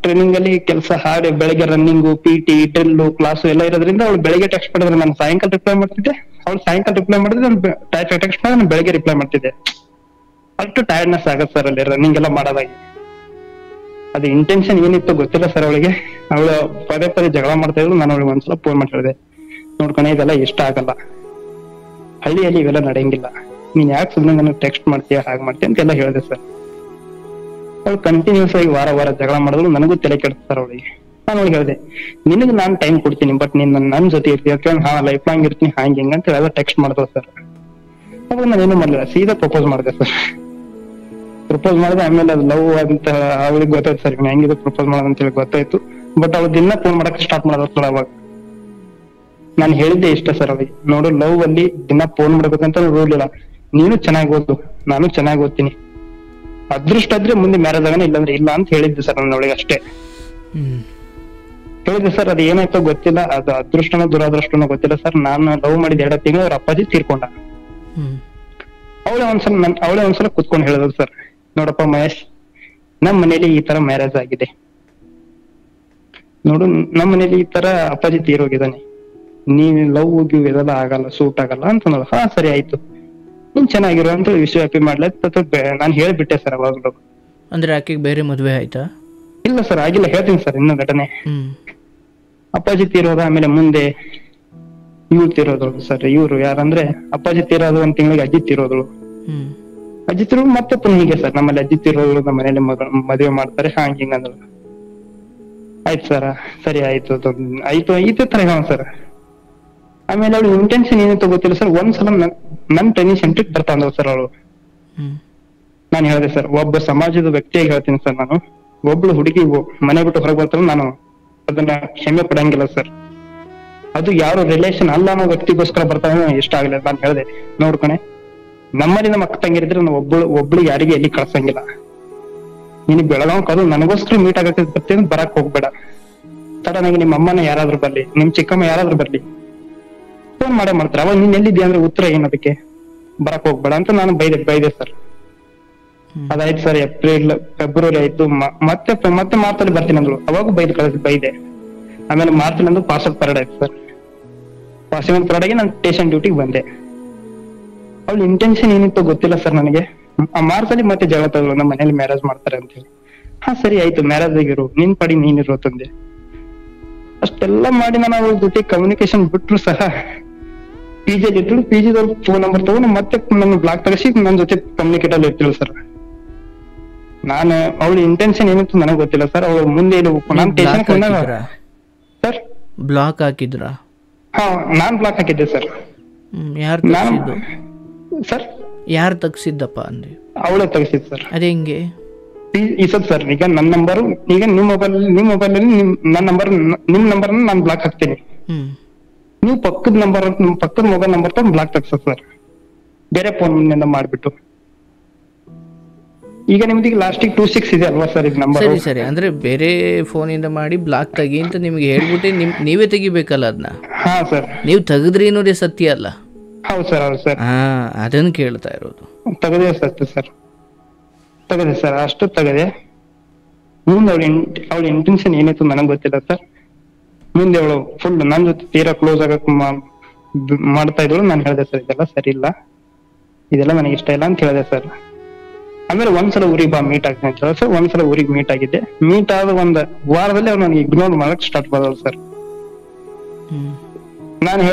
ಟ್ರೈನಿಂಗ್ ಅಲ್ಲಿ ಕೆಲಸ ಹಾಡಿ ಬೆಳಗ್ಗೆ ರನ್ನಿಂಗು, PT, ಡ್ರಿಲ್, ಕ್ಲಾಸು ಎಲ್ಲ ಇರೋದ್ರಿಂದ ಅವಳು ಬೆಳಗ್ಗೆ ಟೆಕ್ಸ್ಟ್ ಮಾಡಿದ್ರೆ ನಾನು ಸಾಯಂಕಾಲ ರಿಪ್ಲೈ ಮಾಡ್ತಿದ್ದೆ. ಅವಳು ಸಾಯಂಕಾಲ ರಿಪ್ಲೈ ಮಾಡಿದ್ರೆ ನಾನು ಟೆಕ್ಸ್ಟ್ ಮಾಡಿ ನಾನು ಬೆಳಗ್ಗೆ ರಿಪ್ಲೈ ಮಾಡ್ತಿದ್ದೆ. ಅಷ್ಟು ಟೈರ್ಡ್ನೆಸ್ ಆಗತ್ತೆ ಸರ್ ಅಲ್ಲಿ ರನ್ನಿಂಗ್ ಎಲ್ಲ ಮಾಡೋದಾಗಿ. ಅದು ಇಂಟೆನ್ಷನ್ ಏನಿತ್ತು ಗೊತ್ತಿಲ್ಲ ಸರ್ ಅವಳಿಗೆ. ಅವಳು ಪದೇ ಜಗಳ ಮಾಡ್ತಾ ಇದ್ರು. ನಾನು ಅವಳಿಗೆ ಒಂದ್ಸಲ ಫೋನ್ ಮಾಡಿ ಹೇಳಿದೆ, ನೋಡ್ಕೊಂಡೆ ಇದೆಲ್ಲ ಇಷ್ಟ ಆಗಲ್ಲ, ಹಳ್ಳಿಯಲ್ಲಿ ಇವೆಲ್ಲ ನಡೆಯಂಗಿಲ್ಲ, ನೀನ್ ಯಾಕೆ ಸುಮ್ಮನೆ ನನಗೆ ಟೆಕ್ಸ್ಟ್ ಮಾಡ್ತೀಯ ಹಾಗೆ ಮಾಡ್ತೀಯ ಅಂತೆಲ್ಲ ಹೇಳಿದೆ ಸರ್. ಅವಳು ಕಂಟಿನ್ಯೂಸ್ ಆಗಿ ವಾರ ವಾರ ಜಗಳ ಮಾಡಿದ್ರು, ನನಗೂ ತಲೆ ಕೆಡ್ತು ಸರ್ ಅವಳಿಗೆ. ನಾನು ಅವಳಿಗೆ ಹೇಳಿದೆ, ನಿನಗೆ ನಾನು ಟೈಮ್ ಕೊಡ್ತೀನಿ, ಬಟ್ ನೀನ್ ನನ್ನ ಜೊತೆ ಇರ್ತೀಯ, ಹಾ ಲೈಫ್ ಲಾಂಗ್ ಇರ್ತೀನಿ ಹಾಂಗ್ ಹಿಂಗ ಅಂತ ಎಲ್ಲ ಟೆಕ್ಸ್ಟ್ ಮಾಡ್ದವ್ ಸರ್. ಅವಾಗ ನಾನೇನು ಮಾಡ್ಲಿಲ್ಲ, ಸೀದಾ ಪ್ರಪೋಸ್ ಮಾಡಿದೆ ಸರ್. ಪ್ರಪೋಸ್ ಮಾಡಿದೆ, ಆಮೇಲೆ ಅದು ಲವ್ ಅಂತ ಅವಳಿಗೆ ಗೊತ್ತಾಯ್ತು ಸರ್, ಹೆಂಗಿದೆ ಪ್ರಪೋಸ್ ಮಾಡೋದು ಅಂತ ಹೇಳಿ ಗೊತ್ತಾಯ್ತು. ಬಟ್ ಅವಳು ದಿನ ಫೋನ್ ಮಾಡಕ್ ಸ್ಟಾರ್ಟ್ ಮಾಡೋದು ಅವಾಗ. ನಾನು ಹೇಳಿದ್ದೆ ಇಷ್ಟ ಸರ್ ಅವಳಿಗೆ, ನೋಡು ಲವ್ ಅಲ್ಲಿ ದಿನ ಫೋನ್ ಮಾಡ್ಬೇಕಂತ ರೂಲ್ ಇಲ್ಲ, ನೀನು ಚೆನ್ನಾಗಿ ಓದು, ನಾನು ಚೆನ್ನಾಗಿ ಓದ್ತೀನಿ, ಅದೃಷ್ಟ ಆದ್ರೆ ಮುಂದೆ ಮ್ಯಾರೇಜ್ ಆಗೋಣ, ಇಲ್ಲಾಂದ್ರೆ ಇಲ್ಲ ಅಂತ ಹೇಳಿದ್ದೆ ಸರ್ ನಾನು ಅವಳಿಗೆ ಅಷ್ಟೇ ಹೇಳಿದ್ದೆ ಸರ್. ಅದು ಏನಾಯ್ತೋ ಗೊತ್ತಿಲ್ಲ, ಅದು ಅದೃಷ್ಟನೋ ದುರಾದೃಷ್ಟನೋ ಗೊತ್ತಿಲ್ಲ ಸರ್. ನಾನು ಲವ್ ಮಾಡಿದ 2 ತಿಂಗಳು ಅವ್ರ ಅಪ್ಪಾಜಿ ತೀರ್ಕೊಂಡ. ಅವಳೇ ಒಂದ್ಸಲ ಕುತ್ಕೊಂಡು ಹೇಳಿದ್ರು ಸರ್, ನೋಡಪ್ಪ ಮಹೇಶ್, ನಮ್ ಮನೇಲಿ ಈ ತರ ಮ್ಯಾರೇಜ್ ಆಗಿದೆ, ನೋಡು ನಮ್ ಮನೇಲಿ ಈ ತರ ಅಪ್ಪಾಜಿ ತೀರೋಗಿದ್ದಾನೆ, ನೀನ್ ಲವ್ ಗಿವ್ ಇದೆಲ್ಲ ಆಗಲ್ಲ, ಸೂಟ್ ಆಗಲ್ಲ ಅಂತ. ಹಾ ಸರಿ ಆಯ್ತು, ನೀನ್ ಚೆನ್ನಾಗಿರೋ ಅಂತ ವಿಷಯ ಹ್ಯಾಪಿ ಮಾಡ್ಲ ನಾನು ಹೇಳ್ಬಿಟ್ಟೆ ಸರ್ ಅವಾಗ್ಲು. ಅಂದ್ರೆ ಆಕೆಗೆ ಬೇರೆ ಮದ್ವೆ ಆಯ್ತಾ? ಇಲ್ಲ ಸರ್ ಆಗಿಲ್ಲ, ಹೇಳ್ತೀನಿ ಸರ್ ಇನ್ನೂ ಘಟನೆ. ಅಪ್ಪಾಜಿ ತೀರೋದ, ಆಮೇಲೆ ಮುಂದೆ ಇವ್ರು ತೀರೋದು ಸರ್. ಇವ್ರು ಯಾರಂದ್ರೆ ಅಪ್ಪಾಜಿ ತೀರೋದು 1 ತಿಂಗಳಿಗೆ ಅಜ್ಜಿ ತೀರೋದು. ಅಜ್ಜಿ ತೀರೋದು ಮತ್ತೆ ಪುನಃ ಹೀಗೆ ಸರ್, ನಮ್ಮಲ್ಲಿ ಅಜ್ಜಿ ತೀರೋದು ನಮ್ಮ ಮನೇಲಿ ಮದುವೆ ಮಾಡ್ತಾರೆ ಹಾಂಗ್ ಹಿಂಗ ಅಂದ್ರು. ಆಯ್ತು ಸರ್, ಸರಿ ಆಯ್ತು ಆಯ್ತು ಇದೇ ತರ ಹೇಳ ಸರ್. ಆಮೇಲೆ ಅವಳು ಇಂಟೆನ್ಷನ್ ಏನಿತ್ತು ಗೊತ್ತಿಲ್ಲ ಸರ್, ಒಂದ್ಸಲ ನನ್ ಟ್ರೈನಿಂಗ್ ಸೆಂಟ್ರಿಗೆ ಬರ್ತಾ ಅಂದವ್ ಸರ್ ಅವಳು. ನಾನು ಹೇಳಿದೆ ಸರ್, ಒಬ್ಬ ಸಮಾಜದ ವ್ಯಕ್ತಿಯಾಗಿ ಹೇಳ್ತೀನಿ ಸರ್, ನಾನು ಒಬ್ಳು ಹುಡುಗಿ ಮನೆ ಬಿಟ್ಟು ಹೊರಗೆ ಬರ್ತಾರ, ನಾನು ಅದನ್ನ ಕ್ಷಮೆ ಪಡಂಗಿಲ್ಲ ಸರ್. ಅದು ಯಾರು ರಿಲೇಷನ್ ಅಲ್ಲ ಅನ್ನೋ ವ್ಯಕ್ತಿಗೋಸ್ಕರ ಬರ್ತಾನೆ ಇಷ್ಟ ಆಗ್ಲಿಲ್ಲ. ನಾನು ಹೇಳಿದೆ, ನೋಡ್ಕೊಣೆ, ನಮ್ಮಲ್ಲಿ ನಮ್ಮ ಅಕ್ಕ ತಂಗಿರಿದ್ರೆ ನಾವು ಒಬ್ಳು ಯಾರಿಗೆ ಎಲ್ಲಿ ಕಳ್ಸಂಗಿಲ್ಲ, ನೀನು ಬೆಳಗಾವ್ ಕದು ನನಗೋಸ್ಕರ ಮೀಟ್ ಆಗಕ್ಕೆ ಬರ್ತೀನಿ, ಬರಕ್ ಹೋಗ್ಬೇಡ. ಸಡನ್ ಆಗಿ ನಿಮ್ಮ ಅಮ್ಮನ ಯಾರಾದ್ರೂ ಬರ್ಲಿ, ನಿಮ್ ಚಿಕ್ಕಮ್ಮ ಯಾರಾದ್ರೂ ಬರ್ಲಿ, ಫೋನ್ ಮಾಡೇ ಮಾಡ್ತಾರೆ. ಅವಾಗ ನೀನ್ ಎಲ್ಲಿದ್ಯಾ ಅಂದ್ರೆ ಉತ್ತರ ಏನದಕ್ಕೆ, ಬರಕ್ ಹೋಗ್ಬೇಡ ಅಂತ ನಾನು ಬೈದೆ ಸರ್. ಅದಾಯ್ತು ಸರ್, ಏಪ್ರಿಲ್ ಫೆಬ್ರವರಿ ಆಯ್ತು, ಮತ್ತೆ ಮಾರ್ಚಲ್ಲಿ ಬರ್ತೀನಿ ಅಂದ್ರು, ಅವಾಗ ಬೈದೆ. ಆಮೇಲೆ ಮಾರ್ಚ್ ನಂದು ಪಾಸ್ ಪರೇಡ್ ಆಯ್ತು ಸರ್. ಪಾಸಿಂಗ್ ಪರೇಡ್ ಆಗಿ ನಾನು ಸ್ಟೇಷನ್ ಡ್ಯೂಟಿಗೆ ಬಂದೆ. ಅವಳ ಇಂಟೆನ್ಷನ್ ಏನಿತ್ತು ಗೊತ್ತಿಲ್ಲ ಸರ್ ನನಗೆ. ಆ ಮಾರ್ಚ್ ಅಲ್ಲಿ ಮತ್ತೆ ಜಗಳ ತಗೋ, ನಮ್ಮ ಮನೇಲಿ ಮ್ಯಾರೇಜ್ ಮಾಡ್ತಾರೆ ಅಂತ ಹೇಳಿ. ಹಾ ಸರಿ ಆಯ್ತು, ಮ್ಯಾರೇಜ್ ಆಗಿರು, ನಿನ್ ಪಡಿ ನೀನಿರು ತಂದೆ. ಅಷ್ಟೆಲ್ಲ ಮಾಡಿ ನಾನು ಅವ್ರ ಜೊತೆ ಕಮ್ಯುನಿಕೇಶನ್ ಬಿಟ್ರು ಸಹ, ಪಿಜಿಯಲ್ಲಿ ಇಟ್ಟಿಳು, ಪಿಜಿದವ್ರು ಫೋನ್ ನಂಬರ್ ತಗೊಂಡು ಮತ್ತೆ ನನ್ನ ಬ್ಲಾಕ್ ತೆಗಿಸಿ ನನ್ನ ಜೊತೆ ಕಮ್ಯುನಿಕೇಟ್ ಅಲ್ಲಿ ಇಟ್ಟಿಳು ಸರ್. ನಾನು ಅವಳ ಇಂಟೆನ್ಷನ್ ಏನಿತ್ತು ನನಗೆ ಗೊತ್ತಿಲ್ಲ ಸರ್. ಅವಳು ಮುಂದೆ ಸರ್ ಬ್ಲಾಕ್ ಹಾಕಿದ್ರ? ಹಾ ನಾನ್ ಬ್ಲಾಕ್ ಹಾಕಿದ್ದೆ ಸರ್. ಸರ್ ಯಾರು ತಗ್ಸಿದ್ದಪ್ಪ ಅಂದ್ರೆ? ಅವಳೇ ತೆಗಿಸಿದ್ ಸರ್. ಅದೇ ಹೆಂಗೆ ಈಸದ್ ಸರ್, ಈಗ ನನ್ನ ನಂಬರ್, ಈಗ ನಿಮ್ ಮೊಬೈಲ್ ಅಲ್ಲಿ ನನ್ನ ನಿಮ್ ನಂಬರ್ ನಾನು ಬ್ಲಾಕ್ ಹಾಕ್ತೀನಿ, ನೀವು ಪಕ್ಕದ ಮೊಬೈಲ್ ನಂಬರ್ ತಗೊಂಡು ಬ್ಲಾಕ್ ತೆಗ್ಸದ್ ಸರ್, ಬೇರೆ ಫೋನ್ ನಿಂದ ಮಾಡ್ಬಿಟ್ಟು. ಈಗ ನಿಮ್ದು ಲಾಸ್ಟಿಗೆ 26 ಇದೆ ಅಲ್ವಾ ಸರ್ ಇದು ನಂಬರ್? ಸರಿ, ಅಂದ್ರೆ ಬೇರೆ ಫೋನಿಂದ ಮಾಡಿ ಬ್ಲಾಕ್ ತೆಗಿ ಅಂತ ನಿಮ್ಗೆ ಹೇಳ್ಬಿಟ್ಟು ನೀವೇ ತೆಗಿಬೇಕಲ್ಲ ಅದನ್ನ? ಹಾ ಸರ್. ನೀವು ತೆಗೆದ್ರಿ ಅನ್ನೋದೇ ಸತ್ಯ ಅಲ್ಲ? ಹೌದು ಸರ್, ಹೌದು ಸರ್. ಹಾ, ಅದನ್ನು ಕೇಳ್ತಾ ಇರೋದು. ತೆಗದೆ ಸತ್ಯ ಸರ್, ತೆಗದೆ ಸರ್, ಅಷ್ಟು ತೆಗದೆ. ಮುಂದೆ ಅವಳ ಇಂಟೆನ್ಷನ್ ಏನಿತ್ತು ನನಗೆ ಗೊತ್ತಿಲ್ಲ ಸರ್. ಮುಂದೆ ಅವಳು ಫುಲ್ ನನ್ನ ಜೊತೆ ತೀರಾ ಕ್ಲೋಸ್ ಆಗಕ್ ಮಾಡ್ತಾ ಇದ್ದಳು. ನಾನು ಹೇಳಿದೆ ಸರ್, ಇದೆಲ್ಲ ಸರಿ ಇಲ್ಲ, ಇದೆಲ್ಲ ನನಗೆ ಇಷ್ಟ ಇಲ್ಲ ಅಂತ ಹೇಳಿದೆ ಸರ್. ಆಮೇಲೆ ಒಂದ್ಸಲ ಊರಿಗೆ ಬಾ ಮೀಟ್ ಆಗ್ತೀನಿ ಅಂತ ಹೇಳಿ ಸರ್. ಒಂದ್ಸಲ ಊರಿಗೆ ಮೀಟ್ ಆಗಿದ್ದೆ. ಮೀಟ್ ಆದ 1 ವಾರದಲ್ಲಿ ಅವ್ರು ನನಗೆ ಇಗ್ನೋರ್ ಮಾಡಕ್ ಸ್ಟಾರ್ಟ್ ಮಾಡಿದ್ರು ಸರ್. ನನಗೆ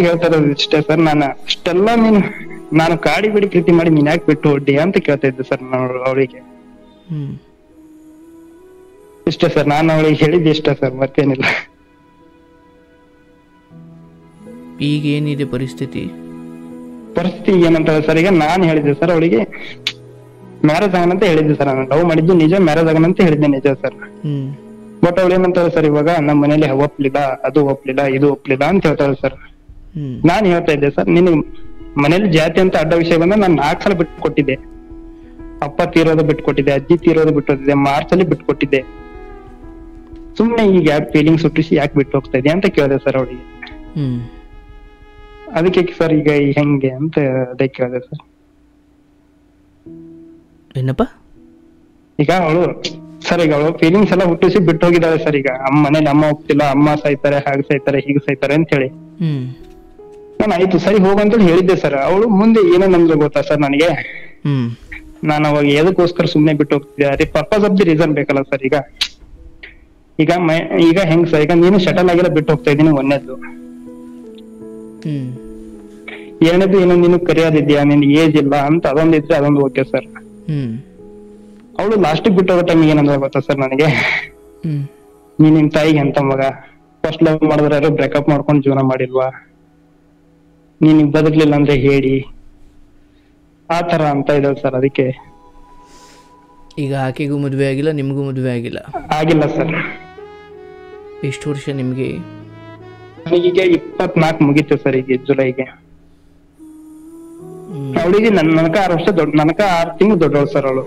ಹೇಳ್ತಾ ಇರೋದು ಇಷ್ಟೇ ಸರ್, ನಾನು ಅಷ್ಟೆಲ್ಲ ನಾನು ಕಾಡಿ ಬಿಡಿ ಪ್ರೀತಿ ಮಾಡಿ ನೀನ್ ಯಾಕೆ ಬಿಟ್ಟು ಹೊಡ್ಡಿ ಅಂತ ಕೇಳ್ತಾ ಇದ್ದೆ ಸರ್ ನಾನು ಅವಳಿಗೆ. ಇಷ್ಟೇ ಸರ್, ನಾನು ಅವಳಿಗೆ ಹೇಳಿದ್ದೆ ಇಷ್ಟೇ ಸರ್, ಮತ್ತೇನಿಲ್ಲ. ಈಗ ಏನಿದೆ ಪರಿಸ್ಥಿತಿ ಏನಂತ ಸರ್, ಈಗ ನಾನು ಹೇಳಿದ್ದೆ ಸರ್ ಅವಳಿಗೆ ಮ್ಯಾರೇಜ್ ಆಗನಂತ ಹೇಳಿದ್ದೆ ಸರ್. ನಾನು ಲವ್ ಮಾಡಿದ್ದು ನಿಜ, ಮ್ಯಾರೇಜ್ ಆಗನಂತ ಹೇಳಿದ್ದೆ ನಿಜ ಸರ್. ಬಟ್ ಅವಳು ಏನಂತಾರೆ ಸರ್, ಇವಾಗ ನಮ್ಮ ಮನೇಲಿ ಒಪ್ಲಿಲ್ಲ, ಅದು ಒಪ್ಲಿಲ್ಲ, ಇದು ಒಪ್ಲಿಲ್ಲ ಅಂತ ಹೇಳ್ತಾಳೆ ಸರ್. ನಾನ್ ಹೇಳ್ತಾ ಇದ್ದೆ ಸರ್, ನಿನ್ ಮನೇಲಿ ಜಾತಿ ಅಂತ ಅಡ್ಡ ವಿಷಯ ಬಂದ ನಾನು 4 ಸಲ ಬಿಟ್ಟು ಕೊಟ್ಟಿದ್ದೆ. ಅಪ್ಪ ತೀರೋದು ಬಿಟ್ಟು ಕೊಟ್ಟಿದ್ದೆ, ಅಜ್ಜಿ ತೀರೋದು ಬಿಟ್ಟು ಹೋಗಿದ್ದೆ, ಮಾರ್ಚ್ ಅಲ್ಲಿ ಬಿಟ್ಟು ಕೊಟ್ಟಿದ್ದೆ. ಸುಮ್ನೆ ಈಗ ಯಾಕೆ ಫೀಲಿಂಗ್ಸ್ ಹುಟ್ಟಿಸಿ ಯಾಕೆ ಬಿಟ್ಟು ಹೋಗ್ತಾ ಇದೆಯಾ ಅಂತ ಕೇಳಿದೆ ಸರ್ ಅವಳಿಗೆ. ಅದಕ್ಕೆ ಸರ್ ಈಗ ಹೆಂಗೆ ಅಂತ ಅದೇ ಕೇಳಿದೆ ಸರ್. ಏನಪ್ಪ ಈಗ ಅವಳು ಫೀಲಿಂಗ್ಸ್ ಎಲ್ಲ ಹುಟ್ಟಿಸಿ ಬಿಟ್ಟು ಹೋಗಿದ್ದಾಳೆ ಸರ್. ಈಗ ಮನೇಲಿ ಅಮ್ಮ ಒಪ್ತಿಲ್ಲ, ಅಮ್ಮ ಸಾಯ್ತಾರೆ, ಹಾಗೆ ಸಾಯ್ತಾರೆ, ಹೀಗೆ ಸಾಯ್ತಾರೆ ಅಂತ ಹೇಳಿ ನಾನು ಆಯ್ತು ಸರಿ ಹೋಗಂತೇಳಿ ಹೇಳಿದ್ದೆ ಸರ್. ಅವಳು ಮುಂದೆ ಏನೋ ನಮ್ಗೆ ಗೊತ್ತಾ ಸರ್ ನನಗೆ, ನಾನು ಅವಾಗ ಎದಕ್ಕೋಸ್ಕರ ಸುಮ್ನೆ ಬಿಟ್ಟು ಹೋಗ್ತಿದ್ದೆ, ಅದೇ ಪರ್ಪಸ್ ಆಫ್ ದಿ ರೀಸನ್ ಬೇಕಲ್ಲ ಸರ್. ಈಗ ಹೆಂಗ್ ಸರ್, ಈಗ ನೀನು ಶಟಲ್ ಆಗಿಲ್ಲ ಬಿಟ್ಟು ಹೋಗ್ತಾ ಇದ್ದೀನಿ ಒಂದೇದ್ದು. ಎರಡನೇದು ಏನೋ ನೀನು ಕರೆಯೋದಿದ್ಯಾ, ನಿನ್ ಏಜ್ ಇಲ್ಲ ಅಂತ ಅದೊಂದು ಇದ್ರೆ ಅದೊಂದು ಓಕೆ ಸರ್. ಅವಳು ಲಾಸ್ಟಿಗೆ ಬಿಟ್ಟು ಹೋಗೋ ಟೈಮಿಗೆ ಏನಂದ್ರೆ ಗೊತ್ತಾ ಸರ್ ನನಗೆ, ನೀನ್ ನಿಮ್ ತಾಯಿಗೆ ಎಂತ ಮಗ, ಫಸ್ಟ್ ಲವ್ ಮಾಡಿದ್ರೆ ಯಾರು ಬ್ರೇಕಪ್ ಮಾಡ್ಕೊಂಡು ಜೀವನ ಮಾಡಿಲ್ವಾ, ನೀನ್ ಬದುಕ್ಲಿಲ್ಲ ಅಂದ್ರೆ ಹೇಳಿ, ಆ ತರ ಅಂತ ಇದಾವೆ ಸರ್. ಅದಕ್ಕೆ ಈಗ ಆಕೆಗೂ ಮದುವೆ ಆಗಿಲ್ಲ, ನಿಮಗೂ ಮದುವೆ ಆಗಿಲ್ಲ? ಆಗಿಲ್ಲ ಸರ್. ಎಷ್ಟು ವರ್ಷ ನಿಮ್ಗೆ? ನನಗೀಗ 24 ಮುಗೀತು ಸರ್, ಈಗ ಜುಲೈಗೆ. ಅವಳಿಗೆ ನನಕ 6 ವರ್ಷ ದೊಡ್ಡ, ನನಕ 6 ತಿಂಗಳು ದೊಡ್ಡವಳು ಸರ್ ಅವಳು.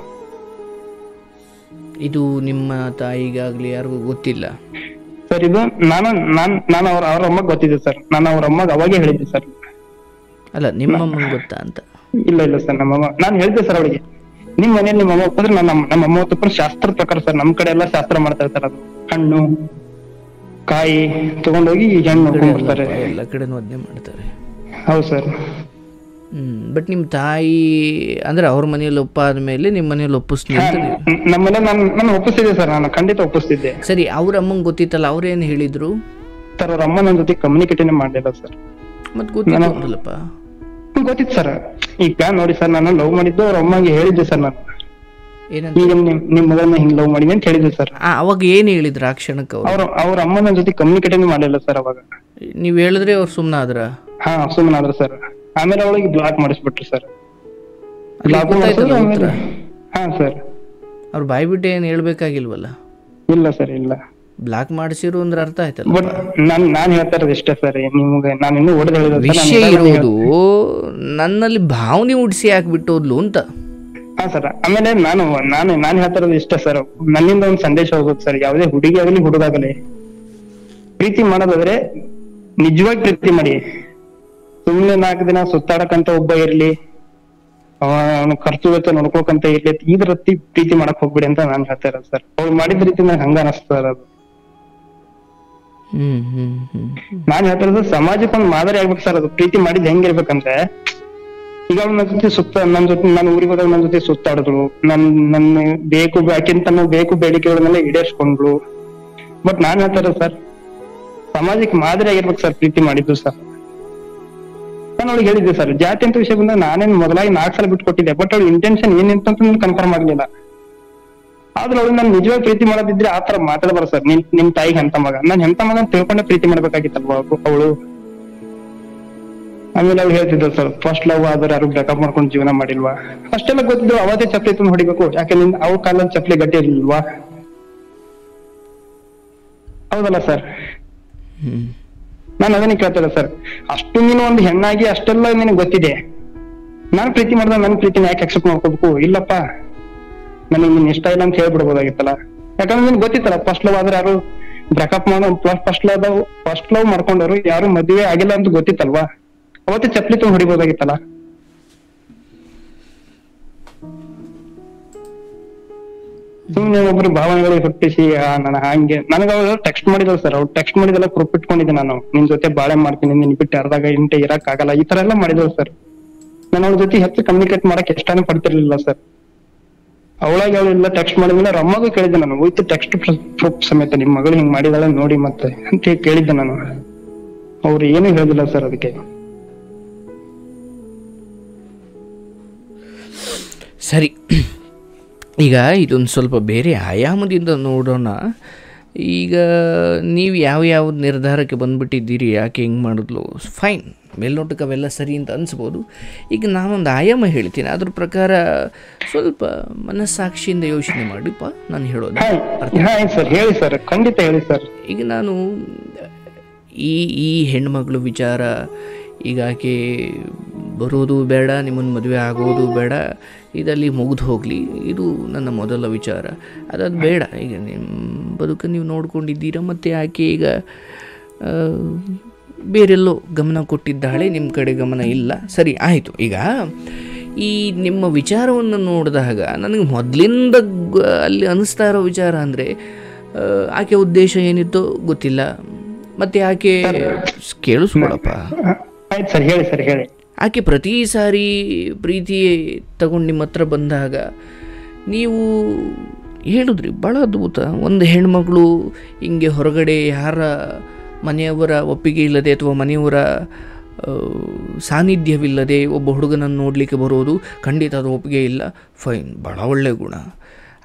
ಇದು ನಿಮ್ಮ ತಾಯಿಗಾಗ್ಲಿ ಯಾರಿಗೂ ಗೊತ್ತಿಲ್ಲ ಸರ್? ಇದು ನಾನು ಅವ್ರ ಅಮ್ಮಗೆ ಗೊತ್ತಿದೆ ಸರ್. ನಾನು ಅವ್ರ ಅಮ್ಮಗೆ ಅವಾಗೇ ಹೇಳಿದ್ದೆ ಸರ್. ಅಲ್ಲ, ನಿಮ್ಮ ಅಮ್ಮಂಗೆ ಗೊತ್ತಾ ಅಂತ? ಇಲ್ಲ ಸರ್, ನಮ್ಮಮ್ಮ ನಾನು ಹೇಳಿದ್ದೆ ಸರ್ ಅವಳಿಗೆ, ನಿಮ್ ಮನೇಲಿ ನಿಮ್ಮ ಅಮ್ಮ ಒಪ್ಪಿದ್ರೆ ನಮ್ಮಮ್ಮ ಒಪ್ಪಿದ್ರೆ ಶಾಸ್ತ್ರದ ಪ್ರಕಾರ ಸರ್. ನಮ್ ಕಡೆ ಎಲ್ಲ ಶಾಸ್ತ್ರ ಮಾಡ್ತಾರೆ ಸರ್. ಅದು ಹಣ್ಣು ಕಾಯಿ ತಗೊಂಡೋಗಿ ಹೆಣ್ಣು ಬರ್ತಾರೆ, ಎಲ್ಲ ಕಡೆ ಅದನ್ನೇ ಮಾಡ್ತಾರೆ. ಹೌದು ಸರ್. ಬಟ್ ನಿಮ್ ತಾಯಿ ಅಂದ್ರೆ ಅವ್ರ ಮನೆಯಲ್ಲಿ ಒಪ್ಪಾದ ಮೇಲೆ ನಿಮ್ ಮನೇಲಿ ಒಪ್ಪಿಸ್ತೀನಿ ಅಂತ? ನಮ್ಮನೆ ನಾನು ಒಪ್ಪಿಸ್ತಿದ್ದೆ ಸರ್, ನಾನು ಖಂಡಿತ ಒಪ್ಪಿಸ್ತಿದ್ದೆ. ಸರಿ, ಅವ್ರ ಅಮ್ಮಂಗೆ ಗೊತ್ತಿತ್ತಲ್ಲ, ಅವ್ರೇನು ಹೇಳಿದ್ರು ಸರ್? ಅವ್ರ ಅಮ್ಮ ನನ್ನ ಜೊತೆ ಕಮ್ಯುನಿಕೇಟೇ ಮಾಡಲಿಲ್ಲ ಸರ್. ಮತ್ ಗೊತ್ತಿಲ್ಲಪ್ಪ? ಗೊತ್ತಿತ್ತು ಸರ್. ಈ ಪ್ಲಾನ್ ನೋಡಿ ಸರ್, ನಾನು ಲವ್ ಮಾಡಿದ್ದು ಅವ್ರ ಅಮ್ಮಗೆ ಹೇಳಿದ್ದೆ ಸರ್. ನಾನು ಈಗ ನಿಮ್ ಮಗಳನ್ನ ಹಿಂಗ್ ಲವ್ ಮಾಡಿದೆ ಅಂತ ಹೇಳಿದ್ದೆ ಸರ್. ಅವಾಗ ಏನ್ ಹೇಳಿದ್ರ ಆ ಕ್ಷಣಕ್ಕೆ? ಅವ್ರ ಅಮ್ಮ ನನ್ನ ಜೊತೆ ಕಮ್ಯುನಿಕೇಟೇ ಮಾಡಲಿಲ್ಲ ಸರ್ ಅವಾಗ. ನೀವ್ ಹೇಳಿದ್ರೆ ಅವ್ರು ಸುಮ್ನಾದ್ರ? ಹಾ, ಸುಮ್ಮನಾದ್ರ ಸರ್. ಆಮೇಲೆ ಅವಳಿಗೆ ಬ್ಲಾಕ್ ಮಾಡಿಸ್ಬಿಟ್ರು ಸರ್. ಹಾ ಸರ್. ಅವ್ರ ಬಾಯ್ ಬಿಟ್ಟು ಏನ್ ಹೇಳ್ಬೇಕಾಗಿಲ್ವಲ್ಲ? ಇಲ್ಲ ಸರ್, ಇಲ್ಲ. ಬ್ಲಾಕ್ ಮಾಡಿಸಿರು ಅಂದ್ರೆ ಅರ್ಥ ಆಯ್ತಲ್ಲ. ಬಟ್ ನಾನ್ ಹೇಳ್ತಾ ಇರೋದು ಇಷ್ಟೇ ಸರ್, ನಿಮ್ಗೆ ನಾನು ಇನ್ನೂ ಹೊಡೆದ ವಿಷಯ ಇರೋದು ನನ್ನಲ್ಲಿ ಭಾವನೆ ಉಡ್ಸಿ ಹಾಕ್ಬಿಟ್ಟೋದ್ಲು ಅಂತ. ಹಾ ಸರ್. ಆಮೇಲೆ ನಾನು ಹೇಳ್ತಾ ಇರೋದು ಇಷ್ಟೇ ಸರ್, ನನ್ನಿಂದ ಒಂದು ಸಂದೇಶ ಹೋಗ್ಬೇಕು ಸರ್. ಯಾವುದೇ ಹುಡುಗಿ ಆಗಲಿ ಹುಡುಗಾಗಲಿ ಪ್ರೀತಿ ಮಾಡೋದಾದ್ರೆ ನಿಜವಾಗಿ ಪ್ರೀತಿ ಮಾಡಿ. ಸುಮ್ನೆ 4 ದಿನ ಸುತ್ತಾಡಕಂತ ಒಬ್ಬ ಇರ್ಲಿ, ಅವನು ಖರ್ಚು ವೆಚ್ಚ ನೋಡ್ಕೋಕಂತ ಇರ್ಲಿ, ಇದ್ರ ಪ್ರೀತಿ ಮಾಡಕ್ ಹೋಗ್ಬಿಡಿ ಅಂತ ನಾನ್ ಹೇಳ್ತಾ ಇರೋದು ಸರ್. ಅವ್ರು ಮಾಡಿದ ರೀತಿ ನಂಗೆ ಹಂಗ ಅನಿಸ್ತಾ ಇರೋದು. ನಾನ್ ಹೇಳ್ತಾ ಇರೋದು ಸಮಾಜಕ್ಕೆ ಒಂದು ಮಾದರಿ ಆಗ್ಬೇಕು ಸರ್. ಅದು ಪ್ರೀತಿ ಮಾಡಿದ್ ಹೆಂಗಿರ್ಬೇಕಂದ್ರೆ, ಈಗ ಅವ್ನ ಜೊತೆ ನನ್ನ ಊರಿಗೆ ಹೋದಾಗ ನನ್ನ ಜೊತೆ ಸುತ್ತಾಡಿದ್ರು, ನನ್ನ ಬೇಕು ಬೇಡಿಕೆಗಳನ್ನೆಲ್ಲ ಈಡೇರಿಸ್ಕೊಂಡ್ರು. ಬಟ್ ನಾನ್ ಹೇಳ್ತಾ ಇರೋದು ಸರ್, ಸಮಾಜಕ್ಕೆ ಮಾದರಿ ಆಗಿರ್ಬೇಕು ಸರ್ ಪ್ರೀತಿ ಮಾಡಿದ್ದು ಸರ್. ನಾನು ಅವಳಿಗೆ ಹೇಳಿದ್ದೆ ಸರ್, ಜಾತಿ ಅಂತ ವಿಷಯ ಬಂದಾಗ ನಾನೇನ್ ಮೊದಲಾಗಿ 4 ಸಲ ಬಿಟ್ಕೊಟ್ಟಿದ್ದೆ. ಬಟ್ ಅವಳು ಇಂಟೆನ್ಷನ್ ಏನಿತ್ತು ಅಂತ ಕನ್ಫರ್ಮ್ ಆಗ್ಲಿಲ್ಲ. ಆದ್ರೆ ಅವಳು ನಾನು ನಿಜವಾಗಿ ಪ್ರೀತಿ ಮಾಡೋದಿದ್ರೆ ಆತರ ಮಾತಾಡಬಾರ ಸರ್. ನಿಮ್ ತಾಯಿಗೆ ಎಂತ ಮಗ, ನಾನ್ ಎಂತ ಮಗ ಅಂತ ತಿಳ್ಕೊಂಡೆ ಪ್ರೀತಿ ಮಾಡ್ಬೇಕಾಗಿತ್ತಲ್ವಾ ಅವಳು. ಆಮೇಲೆ ಅವ್ಳು ಹೇಳ್ತಿದ್ರು ಸರ್, ಫಸ್ಟ್ ಲವ್ ಆದ್ರೆ ಯಾರು ಬ್ರೇಕಪ್ ಮಾಡ್ಕೊಂಡು ಜೀವನ ಮಾಡಿಲ್ವಾ, ಅಷ್ಟೆಲ್ಲ ಗೊತ್ತಿದ್ರು. ಅವತ್ತೇ ಚಪ್ಪಲಿ ತಂದು ಹೊಡಿಬೇಕು, ಯಾಕೆ ಅವ್ರ ಕಾಲದಲ್ಲಿ ಚಪ್ಪಲಿ ಗಟ್ಟಿ ಇರ್ಲಿಲ್ವಾ? ಹೌದಲ್ಲ ಸರ್? ನಾನು ಅದನ್ನೇ ಕೇಳ್ತಿಲ್ಲ ಸರ್. ಅಷ್ಟು ನೀನು ಒಂದು ಹೆಣ್ಣಾಗಿ ಅಷ್ಟೆಲ್ಲ ನಿನಗೆ ಗೊತ್ತಿದೆ, ನಾನು ಪ್ರೀತಿ ಮಾಡಿದ್ರೆ ನನ್ನ ಪ್ರೀತಿನ ಯಾಕೆ ಅಕ್ಸೆಪ್ಟ್ ಮಾಡ್ಕೋಬೇಕು? ಇಲ್ಲಪ್ಪ, ನನಗೆ ನಿನ್ ಇಷ್ಟ ಇಲ್ಲ ಅಂತ ಹೇಳ್ಬಿಡ್ಬೋದಾಗಿತ್ತಲ್ಲ. ಯಾಕಂದ್ರೆ ನಿನ್ಗೆ ಗೊತ್ತಿತ್ತಲ್ಲ, ಫಸ್ಟ್ ಲವ್ ಆದ್ರೆ ಯಾರು ಬ್ರೇಕಪ್ ಮಾಡೋ, ಫಸ್ಟ್ ಲವ್ ಮಾಡ್ಕೊಂಡವ್ರು ಯಾರು ಮದುವೆ ಆಗಿಲ್ಲ ಅಂತ ಗೊತ್ತಿತ್ತಲ್ವಾ? ಅವತ್ತೇ ಚಪ್ಪಲಿ ತುಂಬ ಹೊಡಿಬೋದಾಗಿತ್ತಲ್ಲ. ಸುಮ್ನೆ ಒಬ್ರು ಭಾವನೆಗಳಿಗೆ ಹುಟ್ಟಿಸಿ ನಾನು ಹಂಗೆ, ನನಗ ಅವ್ರು ಟೆಕ್ಸ್ಟ್ ಮಾಡಿದ್ರು ಸರ್. ಅವ್ರು ಟೆಕ್ಸ್ಟ್ ಮಾಡಿದೆಲ್ಲ ಪ್ರೂಫ್ ಇಟ್ಕೊಂಡಿದ್ದೆ ನಾನು. ನಿನ್ ಜೊತೆ ಬಾಳೆ ಮಾಡ್ತೀನಿ, ನಿನ್ ಬಿಟ್ಟು ಅರ್ಧ ಗಂಟೆ ಇರಕ್ ಆಗಲ್ಲ, ಈ ತರ ಎಲ್ಲ ಮಾಡಿದ್ರು ಸರ್. ನಾನು ಅವ್ರ ಜೊತೆ ಹೆಚ್ಚು ಕಮ್ಯುನಿಕೇಟ್ ಮಾಡಕ್ ಎಷ್ಟಾನು ಪಡ್ತಿರ್ಲಿಲ್ಲ ಸರ್. ಅವಳಾಗಿ ಅವಳೆಲ್ಲ ಟೆಕ್ಸ್ಟ್ ಮಾಡಿದ್ಮೇಲೆ ಅವ್ರ ಅಮ್ಮಗೂ ಕೇಳಿದ್ದೆ ನಾನು, ವಿತ್ ಟೆಕ್ಸ್ಟ್ ಪ್ರೂಫ್ ಸಮೇತ, ನಿಮ್ ಮಗಳು ಹಿಂಗ್ ಮಾಡಿದಾಳೆ ನೋಡಿ ಮತ್ತೆ ಅಂತ ಕೇಳಿದ್ದೆ ನಾನು. ಅವ್ರು ಏನು ಹೇಳಿದಿಲ್ಲ ಸರ್ ಅದಕ್ಕೆ. ಸರಿ, ಈಗ ಇದೊಂದು ಸ್ವಲ್ಪ ಬೇರೆ ಆಯಾಮದಿಂದ ನೋಡೋಣ. ಈಗ ನೀವು ಯಾವ ನಿರ್ಧಾರಕ್ಕೆ ಬಂದುಬಿಟ್ಟಿದ್ದೀರಿ, ಯಾಕೆ ಹಿಂಗೆ ಮಾಡಿದ್ಲು, ಫೈನ್, ಮೇಲ್ನೋಟಕ್ಕೆ ಅವೆಲ್ಲ ಸರಿ ಅಂತ ಅನಿಸ್ಬೋದು. ಈಗ ನಾನೊಂದು ಆಯಾಮ ಹೇಳ್ತೀನಿ, ಅದ್ರ ಪ್ರಕಾರ ಸ್ವಲ್ಪ ಮನಸ್ಸಾಕ್ಷಿಯಿಂದ ಯೋಚನೆ ಮಾಡಿಪ್ಪ ನಾನು ಹೇಳೋದು. ಹೇಳಿ ಸರ್, ಖಂಡಿತ ಹೇಳಿ ಸರ್. ಈಗ ನಾನು ಈ ಹೆಣ್ಮಗಳು ವಿಚಾರ, ಈಗ ಆಕೆ ಬರೋದು ಬೇಡ, ನಿಮ್ಮನ್ನು ಮದುವೆ ಆಗೋದು ಬೇಡ, ಇದರಲ್ಲಿ ಮುಗಿದು ಹೋಗಲಿ, ಇದು ನನ್ನ ಮೊದಲ ವಿಚಾರ. ಅದು ಬೇಡ. ಈಗ ನಿಮ್ಮ ಬದುಕನ್ನು ನೀವು ನೋಡ್ಕೊಂಡಿದ್ದೀರ, ಮತ್ತು ಆಕೆ ಈಗ ಬೇರೆಲ್ಲೋ ಗಮನ ಕೊಟ್ಟಿದ್ದಾಳೆ, ನಿಮ್ಮ ಕಡೆ ಗಮನ ಇಲ್ಲ. ಸರಿ, ಆಯಿತು. ಈಗ ಈ ನಿಮ್ಮ ವಿಚಾರವನ್ನು ನೋಡಿದಾಗ ನನಗೆ ಮೊದಲಿಂದ ಅಲ್ಲಿ ಅನ್ನಿಸ್ತಾ ಇರೋ ವಿಚಾರ ಅಂದರೆ, ಆಕೆ ಉದ್ದೇಶ ಏನಿತ್ತೋ ಗೊತ್ತಿಲ್ಲ. ಮತ್ತು ಆಕೆ ಕೇಳಿಸ್ಕೊಳಪ್ಪ, ಆಯ್ತು ಸರ್, ಹೇಳಿ ಸರ್, ಹೇಳಿ. ಆಕೆ ಪ್ರತಿ ಸಾರಿ ಪ್ರೀತಿ ತಗೊಂಡು ನಿಮ್ಮ ಹತ್ರ ಬಂದಾಗ ನೀವು ಹೇಳಿದ್ರಿ, ಭಾಳ ಅದ್ಭುತ. ಒಂದು ಹೆಣ್ಮಗಳು ಹಿಂಗೆ ಹೊರಗಡೆ ಯಾರ ಮನೆಯವರ ಒಪ್ಪಿಗೆ ಇಲ್ಲದೆ ಅಥವಾ ಮನೆಯವರ ಸಾನ್ನಿಧ್ಯವಿಲ್ಲದೆ ಒಬ್ಬ ಹುಡುಗನನ್ನು ನೋಡಲಿಕ್ಕೆ ಬರೋದು ಖಂಡಿತ ಅದು ಒಪ್ಪಿಗೆ ಇಲ್ಲ. ಫೈನ್, ಭಾಳ ಒಳ್ಳೆಯ ಗುಣ.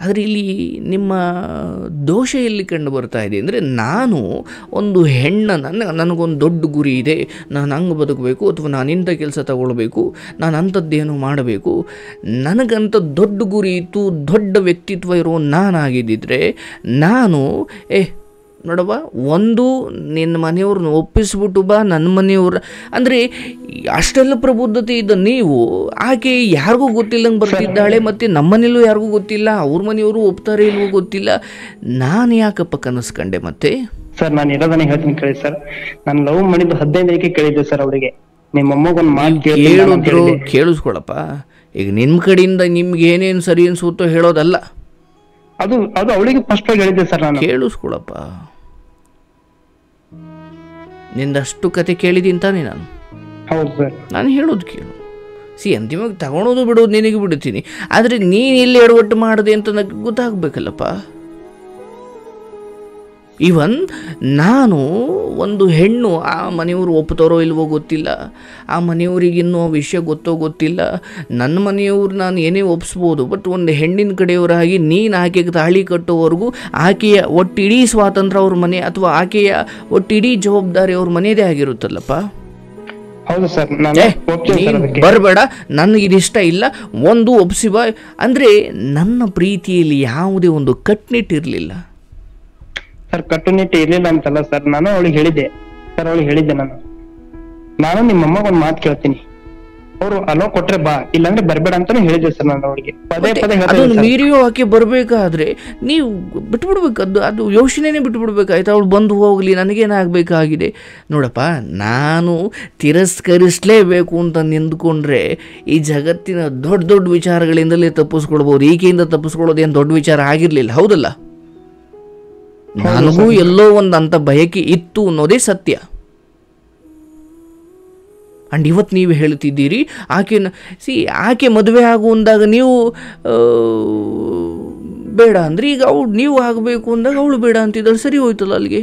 ಆದರೆ ಇಲ್ಲಿ ನಿಮ್ಮ ದೋಷ ಎಲ್ಲಿ ಕಂಡು ಬರ್ತಾ ಇದೆ ಅಂದರೆ, ನಾನು ಒಂದು ನನಗೊಂದು ದೊಡ್ಡ ಗುರಿ ಇದೆ, ನಾನು ಹಂಗೆ ಬದುಕಬೇಕು ಅಥವಾ ನಾನು ಇಂಥ ಕೆಲಸ ತಗೊಳ್ಬೇಕು, ನಾನು ಅಂಥದ್ದೇನು ಮಾಡಬೇಕು, ನನಗಂಥ ದೊಡ್ಡ ಗುರಿ ಇತ್ತು, ದೊಡ್ಡ ವ್ಯಕ್ತಿತ್ವ ಇರೋ ನಾನಾಗಿದ್ದಿದ್ರೆ ನಾನು ನೋಡವ್ವ, ಒಂದು ನಿನ್ನ ಮನೆಯವ್ರನ್ನ ಒಪ್ಪಿಸ್ಬಿಟ್ಟು ಬಾ, ನನ್ನ ಮನೆಯವ್ರ ಅಂದರೆ ಅಷ್ಟೆಲ್ಲ ಪ್ರಬುದ್ಧತೆ ಇದ್ದ ನೀವು, ಆಕೆ ಯಾರಿಗೂ ಗೊತ್ತಿಲ್ಲಂಗೆ ಬರ್ತಿದ್ದಾಳೆ, ಮತ್ತು ನಮ್ಮನೇಲೂ ಯಾರಿಗೂ ಗೊತ್ತಿಲ್ಲ, ಅವ್ರ ಮನೆಯವರು ಒಪ್ತಾರೆ ಇಲ್ವೋ ಗೊತ್ತಿಲ್ಲ, ನಾನು ಯಾಕಪ್ಪ ಕನಸ್ಕಂಡೆ ಮತ್ತೆ? ಸರ್ ನಾನು ಇರೋದನ್ನ ಹೇಳ್ತೀನಿ ಕೇಳಿ ಸರ್. ನಾನು ಲವ್ ಮಾಡಿದ್ದು 15 ಕೇಳಿದ್ದೆ ಸರ್ ಅವಳಿಗೆ. ನಿಮ್ಮ ಅಮ್ಮಗೊಂದು ಮಾತು ಕೇಳಿದ್ರು ಕೇಳಿಸ್ಕೊಳಪ್ಪ. ಈಗ ನಿಮ್ಮ ಕಡೆಯಿಂದ ನಿಮ್ಗೆ ಏನೇನು ಸರಿ ಅನ್ಸುತ್ತೋ ಹೇಳೋದಲ್ಲ, ಅದು ಅವಳಿಗೆ ಫಸ್ಟ್ ಆಗಿ ಹೇಳಿದ್ದೆ ಸರ್ ನಾನು. ಕೇಳಿಸ್ಕೊಳಪ್ಪ, ನಿಂದಷ್ಟು ಕತೆ ಕೇಳಿದ್ದೀನಿ ತಾನೇ ನಾನು. ಹೌದು ಸರ್. ನಾನು ಹೇಳೋದು ಕೇಳು. ಅಂತಿಮವಾಗಿ ತಗೊಳೋದು ಬಿಡೋದು ನಿನಗೆ ಬಿಡ್ತೀನಿ, ಆದರೆ ನೀನು ಎಲ್ಲಿ ಎಡವಟ್ಟು ಮಾಡಿದೆ ಅಂತ ನನಗೆ ಗೊತ್ತಾಗಬೇಕಲ್ಲಪ್ಪ. ಇವನ್ ನಾನು ಒಂದು ಹೆಣ್ಣು, ಆ ಮನೆಯವರು ಒಪ್ತಾರೋ ಇಲ್ವೋ ಗೊತ್ತಿಲ್ಲ, ಆ ಮನೆಯವ್ರಿಗೆ ಇನ್ನೂ ವಿಷಯ ಗೊತ್ತೋ ಗೊತ್ತಿಲ್ಲ, ನನ್ನ ಮನೆಯವ್ರು ನಾನು ಏನೇ ಒಪ್ಸ್ಬೋದು, ಬಟ್ ಒಂದು ಹೆಣ್ಣಿನ ಕಡೆಯವರಾಗಿ ನೀನು ಆಕೆಗೆ ತಾಳಿ ಕಟ್ಟೋವರೆಗೂ ಆಕೆಯ ಒಟ್ಟಿಡೀ ಸ್ವಾತಂತ್ರ್ಯ ಅವ್ರ ಮನೆ ಅಥವಾ ಆಕೆಯ ಒಟ್ಟಿಡೀ ಜವಾಬ್ದಾರಿ ಅವ್ರ ಮನೆಯದೇ ಆಗಿರುತ್ತಲ್ಲಪ್ಪ. ಹೌದು ಸರ್. ಬರಬೇಡ, ನನಗೆ ಇದಿಷ್ಟ ಇಲ್ಲ, ಒಂದು ಒಪ್ಸಿ ಬಾ ಅಂದರೆ ನನ್ನ ಪ್ರೀತಿಯಲ್ಲಿ ಯಾವುದೇ ಒಂದು ಕಟ್ನಿಟ್ಟಿರಲಿಲ್ಲ ಸರ್. ಕಟ್ಟುನಿಟ್ಟು ಇರ್ಲಿಲ್ಲ ಅಂತಲ್ಲ ಸರ್, ನಾನು ಅವಳಿಗೆ ಹೇಳಿದ್ದೆ ಸರ್. ಅವಳಿಗೆ ಹೇಳಿದ್ದೆ ನಾನು ನಿಮ್ಮಮ್ಮ ಒಂದು ಮಾತು ಕೇಳ್ತೀನಿ, ಅವರು ಅಲೋ ಕೊಟ್ರೆ ಬಾ, ಇಲ್ಲಾಂದ್ರೆ ಬರ್ಬೇಡ ಅಂತಾನು ಹೇಳಿದ್ದೆ ಸರ್ ನಾನು ಅವಳಿಗೆ. ಪದೇ ಪದೇ ಅದನ್ನು ಮೀರಿಯೋ ಆಕೆ ಬರಬೇಕಾದ್ರೆ ನೀವು ಬಿಟ್ಬಿಡ್ಬೇಕು, ಅದು ಯೋಚನೆನೇ ಬಿಟ್ಬಿಡ್ಬೇಕಾಯ್ತು. ಅವಳು ಬಂದು ಹೋಗಲಿ, ನನಗೇನಾಗಬೇಕಾಗಿದೆ. ನೋಡಪ್ಪ, ನಾನು ತಿರಸ್ಕರಿಸಲೇಬೇಕು ಅಂತ ನಿಂತ್ಕೊಂಡ್ರೆ ಈ ಜಗತ್ತಿನ ದೊಡ್ಡ ದೊಡ್ಡ ವಿಚಾರಗಳಿಂದಲೇ ತಪ್ಪಿಸ್ಕೊಳ್ಬೋದು. ಈಕೆಯಿಂದ ತಪ್ಪಿಸ್ಕೊಳ್ಳೋದೇನು ದೊಡ್ಡ ವಿಚಾರ ಆಗಿರಲಿಲ್ಲ, ಹೌದಲ್ಲ? ನನಗೂ ಎಲ್ಲೋ ಒಂದು ಅಂತ ಬಯಕೆ ಇತ್ತು ಅನ್ನೋದೇ ಸತ್ಯ. ಅಂಡ್ ಇವತ್ತು ನೀವು ಹೇಳ್ತಿದ್ದೀರಿ ಆಕೆ ಮದುವೆ ಆಗುವಂದಾಗ ನೀವು ಬೇಡ ಅಂದ್ರೆ, ಈಗ ನೀವು ಆಗಬೇಕು ಅಂದಾಗ ಅವಳು ಬೇಡ ಅಂತಿದ್ದಾಳೆ, ಸರಿ ಹೋಯ್ತಲ್ಲ ಅಲ್ಲಿಗೆ.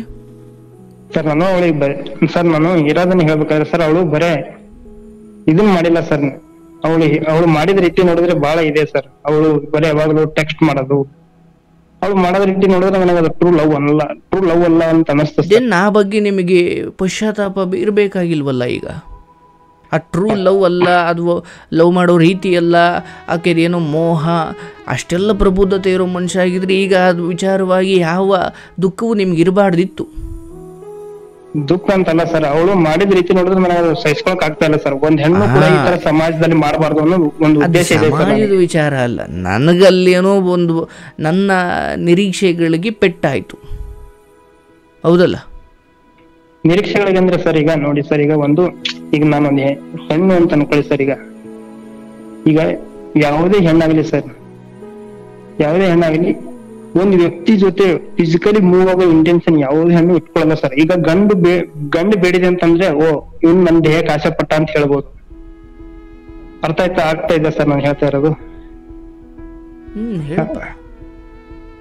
ಸರ್ ನಾನು ಇರೋದನ್ನ ಹೇಳ್ಬೇಕಾದ್ರೆ ಸರ್, ಅವಳು ಬರೇ ಇದನ್ನ ಮಾಡಿಲ್ಲ ಸರ್. ಅವಳು ಮಾಡಿದ ರೀತಿ ನೋಡಿದ್ರೆ ಬಹಳ ಇದೆ ಸರ್. ಅವಳು ಬರೇ ಯಾವಾಗಲೂ ಟೆಕ್ಸ್ಟ್ ಮಾಡೋದು, ಅವಳು ಮಾಡೋದ ರೀತಿ ನೋಡಿದ್ರೆ ನನಗೆ ಅದು ಟ್ರೂ ಲವ್ ಅಲ್ಲ ಅಂತ ಅನಿಸ್ತದೆ. ಆ ಬಗ್ಗೆ ನಿಮಗೆ ಪಶ್ಚಾತ್ತಾಪ ಇರಬೇಕಾಗಿಲ್ವಲ್ಲ? ಈಗ ಆ ಟ್ರೂ ಲವ್ ಅಲ್ಲ, ಅದು ಲವ್ ಮಾಡೋ ರೀತಿ ಅಲ್ಲ, ಆಕೆದೇನೋ ಮೋಹ, ಅಷ್ಟೆಲ್ಲ ಪ್ರಬುದ್ಧತೆ ಇರೋ ಮನುಷ್ಯ ಆಗಿದ್ರೆ ಈಗ ಅದು ವಿಚಾರವಾಗಿ ಯಾವ ದುಃಖವೂ ನಿಮ್ಗೆ ಇರಬಾರ್ದಿತ್ತು. ದುಃಖ ಅಂತಲ್ಲ ಸರ್, ಅವಳು ಮಾಡಿದ ರೀತಿ ನೋಡಿದ್ರೆ ನನಗೆ ಅದು ಸಹಿಸ್ಕೊಳಕ್ ಆಗ್ತಾ ಇಲ್ಲ ಸರ್. ಒಂದ್ ಹೆಣ್ಣು ಕೂಡ ಈ ತರ ಸಮಾಜದಲ್ಲಿ ಮಾಡಬಾರ್ದು ಅನ್ನೋ ಒಂದು ಉದ್ದೇಶ ಇದೆ. ಸಮಾಜದ ವಿಚಾರ ಅಲ್ಲ, ನನಗಲ್ಲೇನೋ ಒಂದು ನನ್ನ ನಿರೀಕ್ಷೆಗಳಿಗೆ ಪೆಟ್ಟಾಯ್ತು, ಹೌದಲ್ಲ? ನಿರೀಕ್ಷೆಗಳಿಗೆ ಅಂದ್ರೆ ಸರ್, ಈಗ ನೋಡಿ ಸರ್, ಈಗ ನಾನೊಂದು ಹೆಣ್ಣು ಅಂತ ಅನ್ಕೊಳ್ಳಿ ಸರ್. ಈಗ ಯಾವುದೇ ಹೆಣ್ಣಾಗ್ಲಿ ಸರ್, ಒಂದು ವ್ಯಕ್ತಿ ಜೊತೆ ಫಿಸಿಕಲಿ ಮೂವ್ ಆಗೋ ಇಂಟೆನ್ಷನ್ ಯಾವುದೇ ಹೆಣ್ಣು ಇಟ್ಕೊಳ್ಳಲ್ಲ ಸರ್. ಈಗ ಗಂಡು ಬೇಡಿದೆ ಅಂತಂದ್ರೆ, ಇವ್ನು ನನ್ನ ದೇಹಕ್ಕೆ ಆಸೆ ಪಟ್ಟ ಅಂತ ಹೇಳ್ಬೋದು. ಆಗ್ತಾ ಇದೆ ಸರ್ ನಾನು ಹೇಳ್ತಾ ಇರೋದು?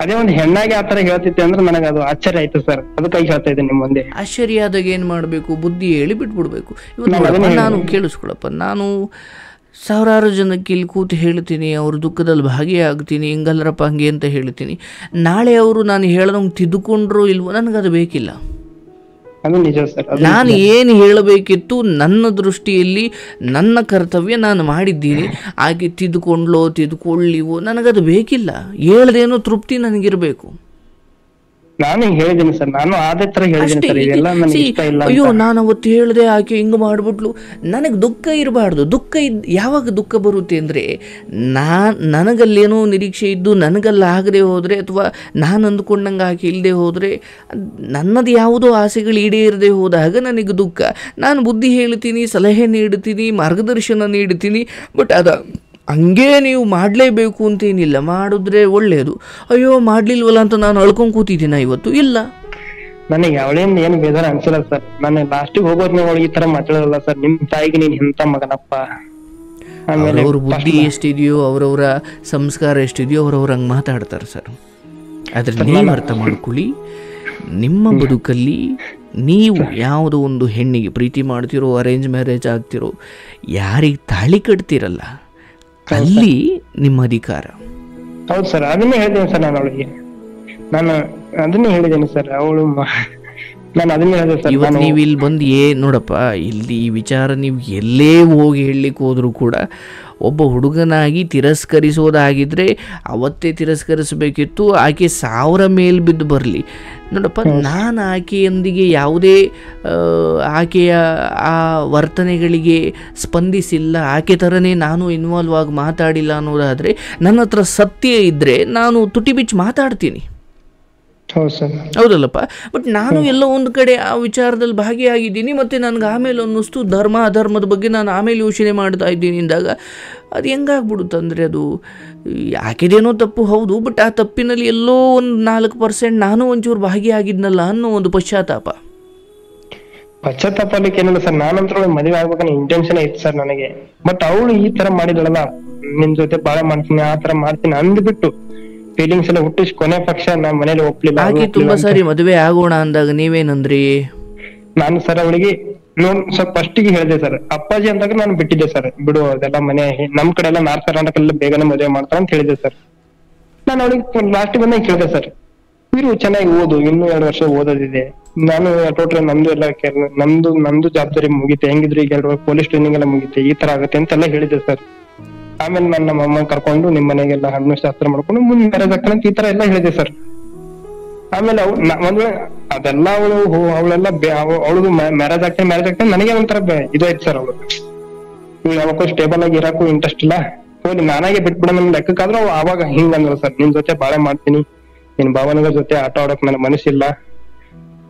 ಅದೇ ಒಂದು ಹೆಣ್ಣಾಗಿ ಆತರ ಹೇಳ್ತಿದ್ದೆ ಅಂದ್ರೆ ನನಗೆ ಅದು ಆಶ್ಚರ್ಯ ಆಯ್ತು ಸರ್. ಅದಕ್ಕಾಗಿ ಹೇಳ್ತಾ ಇದ್ದೆ ನಿಮ್ಮ ಮುಂದೆ. ಆಶ್ಚರ್ಯ ಆದಾಗ ಏನ್ ಮಾಡ್ಬೇಕು? ಬುದ್ಧಿ ಹೇಳಿ ಬಿಟ್ಬಿಡ್ಬೇಕು. ನಾನು ಕೇಳಿಸ್ಕೊಳಪ್ಪ, ನಾನು ಸಾವಿರಾರು ಜನಕ್ಕೆ ಇಲ್ಲಿ ಕೂತು ಹೇಳ್ತೀನಿ, ಅವ್ರ ದುಃಖದಲ್ಲಿ ಭಾಗಿಯಾಗ್ತೀನಿ, ಹಿಂಗಲ್ಲರಪ್ಪ ಹಂಗೆ ಅಂತ ಹೇಳ್ತೀನಿ. ನಾಳೆ ಅವರು ನಾನು ಹೇಳ್ದಂಗೆ ತಿದ್ದುಕೊಂಡ್ರು ಇಲ್ವೋ ನನಗದು ಬೇಕಿಲ್ಲ. ನಾನು ಏನು ಹೇಳಬೇಕಿತ್ತು ನನ್ನ ದೃಷ್ಟಿಯಲ್ಲಿ ನನ್ನ ಕರ್ತವ್ಯ ನಾನು ಮಾಡಿದ್ದೀನಿ. ಹಾಗೆ ತಿದ್ದುಕೊಳ್ಳಿವೋ ನನಗದು ಬೇಕಿಲ್ಲ. ಹೇಳ್ದೇನೋ ತೃಪ್ತಿ ನನಗಿರಬೇಕು. ನಾನು ಹೇಳಿದ್ದೀನಿ ಸರ್, ನಾನು ಅದೇ ತರ ಹೇಳಿದ್ದೀನಿ. ಅಯ್ಯೋ ನಾನು ಅವತ್ತು ಹೇಳಿದೆ, ಆಕೆ ಹಿಂಗೆ ಮಾಡ್ಬಿಟ್ಲು, ನನಗೆ ದುಃಖ ಇರಬಾರ್ದು. ಯಾವಾಗ ದುಃಖ ಬರುತ್ತೆ ಅಂದರೆ, ನನಗಲ್ಲೇನೋ ನಿರೀಕ್ಷೆ ಇದ್ದು ನನಗಲ್ಲ ಆಗದೆ ಹೋದರೆ, ಅಥವಾ ನಾನು ಅಂದ್ಕೊಂಡಂಗೆ ಆಕೆ ಇಲ್ಲದೆ ಹೋದರೆ, ನನ್ನದು ಯಾವುದೋ ಆಸೆಗಳು ಈಡೇರದೆ ಹೋದಾಗ ನನಗೆ ದುಃಖ. ನಾನು ಬುದ್ಧಿ ಹೇಳ್ತೀನಿ, ಸಲಹೆ ನೀಡ್ತೀನಿ, ಮಾರ್ಗದರ್ಶನ ನೀಡ್ತೀನಿ, ಬಟ್ ಹಂಗೆ ನೀವು ಮಾಡಲೇಬೇಕು ಅಂತೇನಿಲ್ಲ. ಮಾಡಿದ್ರೆ ಒಳ್ಳೆಯದು. ಅಯ್ಯೋ ಮಾಡಲಿಲ್ವಲ್ಲ ಅಂತ ನಾನು ಅಳ್ಕೊಂಡು ಕೂತಿದ್ದೀನ ಇವತ್ತು? ಇಲ್ಲ, ನನಗೆ ಅವಳಿಂದ ಏನು ಬೇಜಾರ ಅನ್ಸಿಲ್ಲ ಸರ್. ನಾನು ಲಾಸ್ಟಿಗೆ ಹೋಗೋದ್ನ ಅವಳು ಈ ತರ ಮಾತಾಡಲ್ಲ ಸರ್. ನಿಮ್ ತಾಯಿಗೆ ನೀನ್ ಇಂಥ ಮಗನಪ್ಪ. ಅವ್ರ ಬುದ್ಧಿ ಎಷ್ಟಿದೆಯೋ, ಅವರವರ ಸಂಸ್ಕಾರ ಎಷ್ಟಿದೆಯೋ, ಅವ್ರವ್ರ ಹಂಗೆ ಮಾತಾಡ್ತಾರೆ ಸರ್. ಆದ್ರೆ ನೀವು ಅರ್ಥ ಮಾಡ್ಕೊಳ್ಳಿ, ನಿಮ್ಮ ಬದುಕಲ್ಲಿ ನೀವು ಯಾವುದೋ ಒಂದು ಹೆಣ್ಣಿಗೆ ಪ್ರೀತಿ ಮಾಡ್ತಿರೋ, ಅರೇಂಜ್ ಮ್ಯಾರೇಜ್ ಆಗ್ತಿರೋ, ಯಾರಿಗೆ ತಾಳಿ ಕಟ್ತಿರಲ್ಲ ಅಲ್ಲಿ ನಿಮ್ಮ ಅಧಿಕಾರ. ಹೌದು ಸರ್, ಅದನ್ನೇ ಹೇಳಿದ್ದೇನೆ ಸರ್ ನಾನು ಅವಳಿಗೆ. ನಾನು ಅದನ್ನೇ ಹೇಳಿದ್ದೇನೆ ಸರ್. ಅವಳು ನಾನು ಅದನ್ನೇ ಹೇಳಿದೆ ಸರ್. ಇವತ್ತು ನೀವು ಇಲ್ಲಿ ಬಂದು ನೋಡಪ್ಪ, ಇಲ್ಲಿ ಈ ವಿಚಾರ ನೀವು ಎಲ್ಲೇ ಹೋಗಿ ಹೇಳಲಿಕ್ಕೆ ಹೋದರೂ ಕೂಡ ಒಬ್ಬ ಹುಡುಗನಾಗಿ ತಿರಸ್ಕರಿಸೋದಾಗಿದ್ದರೆ ಅವತ್ತೇ ತಿರಸ್ಕರಿಸಬೇಕಿತ್ತು. ಆಕೆ 1000 ಮೇಲ್ ಬಿದ್ದು ಬರಲಿ. ನೋಡಪ್ಪ, ನಾನು ಆಕೆಯೊಂದಿಗೆ ಯಾವುದೇ ಆಕೆಯ ಆ ವರ್ತನೆಗಳಿಗೆ ಸ್ಪಂದಿಸಿಲ್ಲ, ಆಕೆ ಥರನೇ ನಾನು ಇನ್ವಾಲ್ವ್ ಆಗಿ ಮಾತಾಡಿಲ್ಲ ಅನ್ನೋದಾದರೆ, ನನ್ನ ಹತ್ರ ಸತ್ಯ ಇದ್ದರೆ ನಾನು ತುಟಿ ಬಿಚ್ಚಿ ಮಾತಾಡ್ತೀನಿ. ಹೌದಲ್ಲಪ್ಪ. ಬಟ್ ನಾನು ಎಲ್ಲೋ ಒಂದು ಕಡೆ ಆ ವಿಚಾರದಲ್ಲಿ ಭಾಗಿಯಾಗಿದ್ದೀನಿ, ಮತ್ತು ನನಗೆ ಆಮೇಲೆ ಅನ್ನಿಸ್ತು ಧರ್ಮ ಅಧರ್ಮದ ಬಗ್ಗೆ ನಾನು ಆಮೇಲೆ ಯೋಚನೆ ಮಾಡ್ತಾ ಇದ್ದೀನಿ ಅಂದಾಗ ಅದು ಹೆಂಗಾಗ್ಬಿಡುತ್ತಂದರೆ, ಅದು ಯಾಕೆದೇನೋ ತಪ್ಪು ಹೌದು, ಬಟ್ ಆ ತಪ್ಪಿನಲ್ಲಿ ಎಲ್ಲೋ ಒಂದು 4% ನಾನು ಒಂಚೂರು ಭಾಗಿಯಾಗಿದ್ನಲ್ಲ ಅನ್ನೋ ಒಂದು ಪಶ್ಚಾತ್ತಾಪಲಿಕ್ಕೆ ಏನಿಲ್ಲ ಸರ್. ನಾನಂತರ ಮದುವೆ ಆಗ್ಬೇಕನ್ನೋ ಇಂಟೆನ್ಷನ್ ಇತ್ತು ಸರ್ ನನಗೆ. ಬಟ್ ಅವಳು ಈ ತರ ಮಾಡಿದಳಲ್ಲ, ನಿಮ್ ಜೊತೆ ಬಾಳ ಮಾಡ್ತೀನಿ, ಆ ತರ ಮಾಡ್ತೀನಿ ಅಂದ್ಬಿಟ್ಟು ಫೀಲಿಂಗ್ಸ್ ಎಲ್ಲ ಹುಟ್ಟಿಸಿ ಕೊನೆ ಪಕ್ಷ ನಮ್ಮ ಮನೇಲಿ ಒಪ್ಲಿಲ್ಲ. ತುಂಬಾ ಸಾರಿ ಮದುವೆ ಆಗೋಣ ಅಂದಾಗ ನೀವೇನಂದ್ರಿ? ನಾನು ಸರ್ ಅವಳಿಗೆ ಸ್ವಲ್ಪ ಫಸ್ಟಿಗೆ ಹೇಳಿದೆ ಸರ್. ಅಪ್ಪಾಜಿ ಅಂದಾಗ ನಾನು ಬಿಟ್ಟಿದ್ದೆ ಸರ್, ಬಿಡು ಅದೆಲ್ಲ ಮನೆ ನಮ್ ಕಡೆ ಎಲ್ಲ ನಾರ್ತ್ ಕರ್ನಾಟಕ ಬೇಗನೆ ಮದುವೆ ಮಾಡ್ತಾರ ಅಂತ ಹೇಳಿದೆ ಸರ್. ನಾನು ಅವಳಿಗೆ ಲಾಸ್ಟ್ ಬಂದಾಗ ಕೇಳಿದೆ ಸರ್, ಇರು ಚೆನ್ನಾಗಿ ಓದು, ಇನ್ನೂ 2 ವರ್ಷ ಓದೋದಿದೆ, ನಾನು ಟೋಟಲ್ ನಮ್ದು ಎಲ್ಲ ನಂದು ಜವಾಬ್ದಾರಿ ಮುಗಿತೆ, ಹೆಂಗಿದ್ರು ಈಗ 2 ಪೊಲೀಸ್ ಟ್ರೈನಿಂಗ್ ಎಲ್ಲ ಮುಗಿತೆ, ಈ ತರ ಆಗುತ್ತೆ ಅಂತೆಲ್ಲ ಹೇಳಿದೆ ಸರ್. ಆಮೇಲೆ ನನ್ನ ಅಮ್ಮ ಕರ್ಕೊಂಡು ನಿಮ್ ಮನೆಗೆಲ್ಲ ಹಣ್ಣು ಶಾಸ್ತ್ರ ಮಾಡ್ಕೊಂಡು ಮುಂದೆ ಮ್ಯಾರೇಜ್ ಆಗ್ತಾನೆ ಅಂತ ಈ ತರ ಎಲ್ಲ ಹೇಳಿದೆ ಸರ್. ಆಮೇಲೆ ಅದೆಲ್ಲ ಅವಳೆಲ್ಲ ಅವಳಿಗೂ ಮ್ಯಾರೇಜ್ ಆಗ್ತಾನೆ ನನಗೆ ಒಂಥರ ಇದಾಯ್ತು ಸರ್. ಅವಳು ಯಾವಕ್ಕೂ ಸ್ಟೇಬಲ್ ಆಗಿ ಇರಾಕು ಇಂಟ್ರೆಸ್ಟ್ ಇಲ್ಲ, ಹೋಗಿ ನಾನಾಗೆ ಬಿಟ್ಬಿಡ ನನ್ ಲೆಕ್ಕಕ್ಕಾದ್ರೂ ಅವಾಗ ಹಿಂಗ ಅಂದ್ರು ಸರ್, ನಿನ್ ಜೊತೆ ಬಾಳೆ ಮಾಡ್ತೀನಿ, ನಿನ್ ಭಾವನೆಗಳ ಜೊತೆ ಆಟ ಆಡೋಕ್ ನನ್ನ ಮನಸ್ಸಿಲ್ಲ,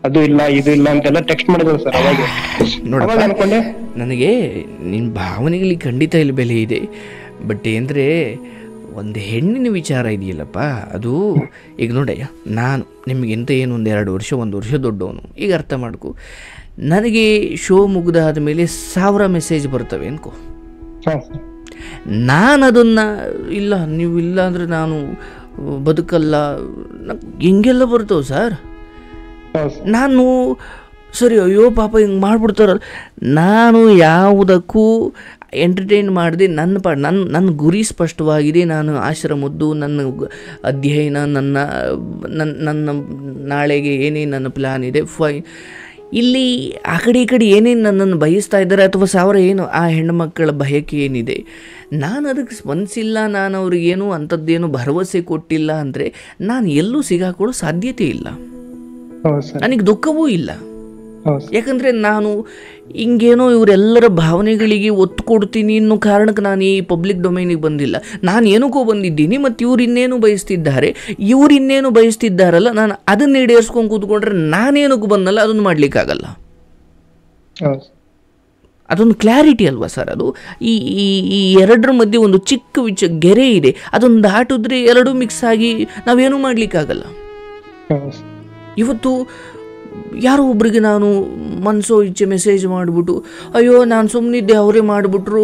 ಅದು ಇಲ್ಲ ಇದು ಇಲ್ಲ ಅಂತೆಲ್ಲ ಟೆಕ್ಸ್ಟ್ ಮಾಡಿದ್ರು ಸರ್. ಅವಾಗ ಅನ್ಕೊಂಡೆ ನನಗೆ ನಿನ್ ಭಾವನೆಗಳಿಗೆ ಖಂಡಿತ ಇಲ್ಲಿ ಬೆಲೆ ಇದೆ. ಬಟ್ ಏನಂದರೆ ಒಂದು ಹೆಣ್ಣಿನ ವಿಚಾರ ಇದೆಯಲ್ಲಪ್ಪ, ಅದು ಈಗ ನೋಡಯ್ಯ, ನಾನು ನಿಮಗಿಂತ ಏನು 1 ವರ್ಷ ದೊಡ್ಡವನು. ಈಗ ಅರ್ಥ ಮಾಡ್ಕೊ, ನನಗೆ ಶೋ ಮುಗ್ದಾದ ಮೇಲೆ 1000 ಮೆಸೇಜ್ ಬರ್ತವೆ ಅನ್ಕೋ. ನಾನು ಅದನ್ನು ಇಲ್ಲ, ನೀವು ಇಲ್ಲ ಅಂದರೆ ನಾನು ಬದುಕಲ್ಲ, ಹಿಂಗೆಲ್ಲ ಬರ್ತವೆ ಸರ್. ನಾನು ಸರಿ ಅಯ್ಯೋ ಪಾಪ ಹಿಂಗೆ ಮಾಡಿಬಿಡ್ತಾರಲ್ಲ, ನಾನು ಯಾವುದಕ್ಕೂ ಎಂಟರ್ಟೈನ್ ಮಾಡದೆ ನನ್ನ ಗುರಿ ಸ್ಪಷ್ಟವಾಗಿದೆ. ನಾನು ಆಶ್ರಮದ್ದು ನನ್ನ ಅಧ್ಯಯನ, ನನ್ನ ನಾಳೆಗೆ ಏನೇನು ನನ್ನ ಪ್ಲ್ಯಾನ್ ಇದೆ, ಫೈನ್. ಇಲ್ಲಿ ಆ ಕಡೆ ಈ ಕಡೆ ಏನೇನು ನನ್ನನ್ನು ಬಯಸ್ತಾ ಇದ್ದಾರೆ ಅಥವಾ 1000 ಏನು ಆ ಹೆಣ್ಣುಮಕ್ಕಳ ಬಯಕೆ ಏನಿದೆ, ನಾನು ಅದಕ್ಕೆ ಸ್ಪಂದಿಸಿಲ್ಲ, ನಾನು ಅವ್ರಿಗೇನು ಅಂಥದ್ದೇನು ಭರವಸೆ ಕೊಟ್ಟಿಲ್ಲ ಅಂದರೆ ನಾನು ಎಲ್ಲೂ ಸಿಗಾಕೊಳ್ಳೋ ಸಾಧ್ಯತೆ ಇಲ್ಲ, ನನಗೆ ದುಃಖವೂ ಇಲ್ಲ. ಯಾಕಂದರೆ ನಾನು ಹಿಂಗೇನೋ ಇವರೆಲ್ಲರ ಭಾವನೆಗಳಿಗೆ ಒತ್ತು ಕೊಡ್ತೀನಿ ಅನ್ನೋ ಕಾರಣಕ್ಕೆ ನಾನು ಈ ಪಬ್ಲಿಕ್ ಡೊಮೈನಿಗೆ ಬಂದಿಲ್ಲ. ನಾನು ಏನಕ್ಕೋ ಬಂದಿದ್ದೀನಿ, ಮತ್ತು ಇವ್ರು ಇನ್ನೇನು ಬಯಸ್ತಿದ್ದಾರಲ್ಲ, ನಾನು ಅದನ್ನ ಈಡೇರಿಸ್ಕೊಂಡು ಕೂತ್ಕೊಂಡ್ರೆ ನಾನೇನಕ್ಕೂ ಬಂದಲ್ಲ, ಅದನ್ನು ಮಾಡಲಿಕ್ಕಾಗಲ್ಲ. ಅದೊಂದು ಕ್ಲಾರಿಟಿ ಅಲ್ವಾ ಸರ್? ಅದು ಈ ಎರಡರ ಮಧ್ಯೆ ಒಂದು ಚಿಕ್ಕ ಗೆರೆ ಇದೆ, ಅದನ್ನು ದಾಟಿದ್ರೆ ಎರಡೂ ಮಿಕ್ಸ್ ಆಗಿ ನಾವೇನೂ ಮಾಡಲಿಕ್ಕಾಗಲ್ಲ. ಇವತ್ತು ಯಾರೋ ಒಬ್ರಿಗೆ ನಾನು ಮನಸೋ ಇಚ್ಛೆ ಮೆಸೇಜ್ ಮಾಡಿಬಿಟ್ಟು ಅಯ್ಯೋ ನಾನು ಸುಮ್ಮನಿದ್ದೆ, ಅವರೇ ಮಾಡಿಬಿಟ್ರು,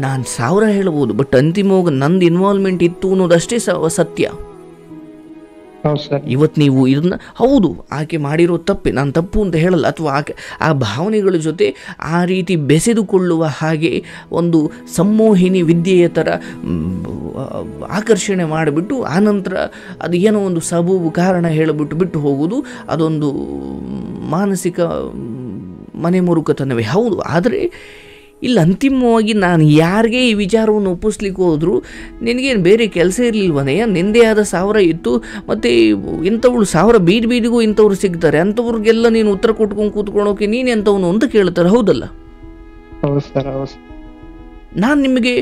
ನಾನು 1000 ಹೇಳ್ಬೋದು, ಬಟ್ ಅಂತಿಮವಾಗಿ ನಂದು ಇನ್ವಾಲ್ವ್ಮೆಂಟ್ ಇತ್ತು ಅನ್ನೋದಷ್ಟೇ ಸತ್ಯ. ಇವತ್ತು ನೀವು ಇದನ್ನ ಹೌದು ಆಕೆ ಮಾಡಿರೋ ತಪ್ಪೆ, ನಾನು ತಪ್ಪು ಅಂತ ಹೇಳಲ್ಲ, ಅಥವಾ ಆ ಭಾವನೆಗಳ ಜೊತೆ ಆ ರೀತಿ ಬೆಸೆದುಕೊಳ್ಳುವ ಹಾಗೆ ಒಂದು ಸಂಮೋಹಿನಿ ವಿದ್ಯೆಯ ಥರ ಆಕರ್ಷಣೆ ಮಾಡಿಬಿಟ್ಟು ಆನಂತರ ಅದು ಏನೋ ಒಂದು ಸಬೂಬು ಕಾರಣ ಹೇಳಿಬಿಟ್ಟು ಹೋಗೋದು, ಅದೊಂದು ಮಾನಸಿಕ ಮನೆ ಮುರುಕತನವೇ ಹೌದು. ಆದರೆ ಇಲ್ಲಿ ಅಂತಿಮವಾಗಿ ನಾನು ಯಾರಿಗೆ ಈ ವಿಚಾರವನ್ನು ಒಪ್ಪಿಸ್ಲಿಕ್ಕೆ ಹೋದರೂ ನಿನಗೇನು ಬೇರೆ ಕೆಲಸ ಇರಲಿಲ್ವನೆಯ, ನಿಂದೇ ಆದ 1000 ಇತ್ತು, ಮತ್ತು ಇಂಥವಳು 1000 ಬೀದಿಗೂ ಇಂಥವ್ರು ಸಿಗ್ತಾರೆ, ಅಂಥವ್ರಿಗೆಲ್ಲ ನೀನು ಉತ್ತರ ಕೊಟ್ಕೊಂಡು ಕೂತ್ಕೊಳ್ಳೋಕೆ ನೀನು ಎಂಥವನು ಅಂತ ಕೇಳ್ತಾರೆ, ಹೌದಲ್ಲ? ಹೌದು ಸರ್, ಹೌದು. ನಾನು ನಿಮಗೆ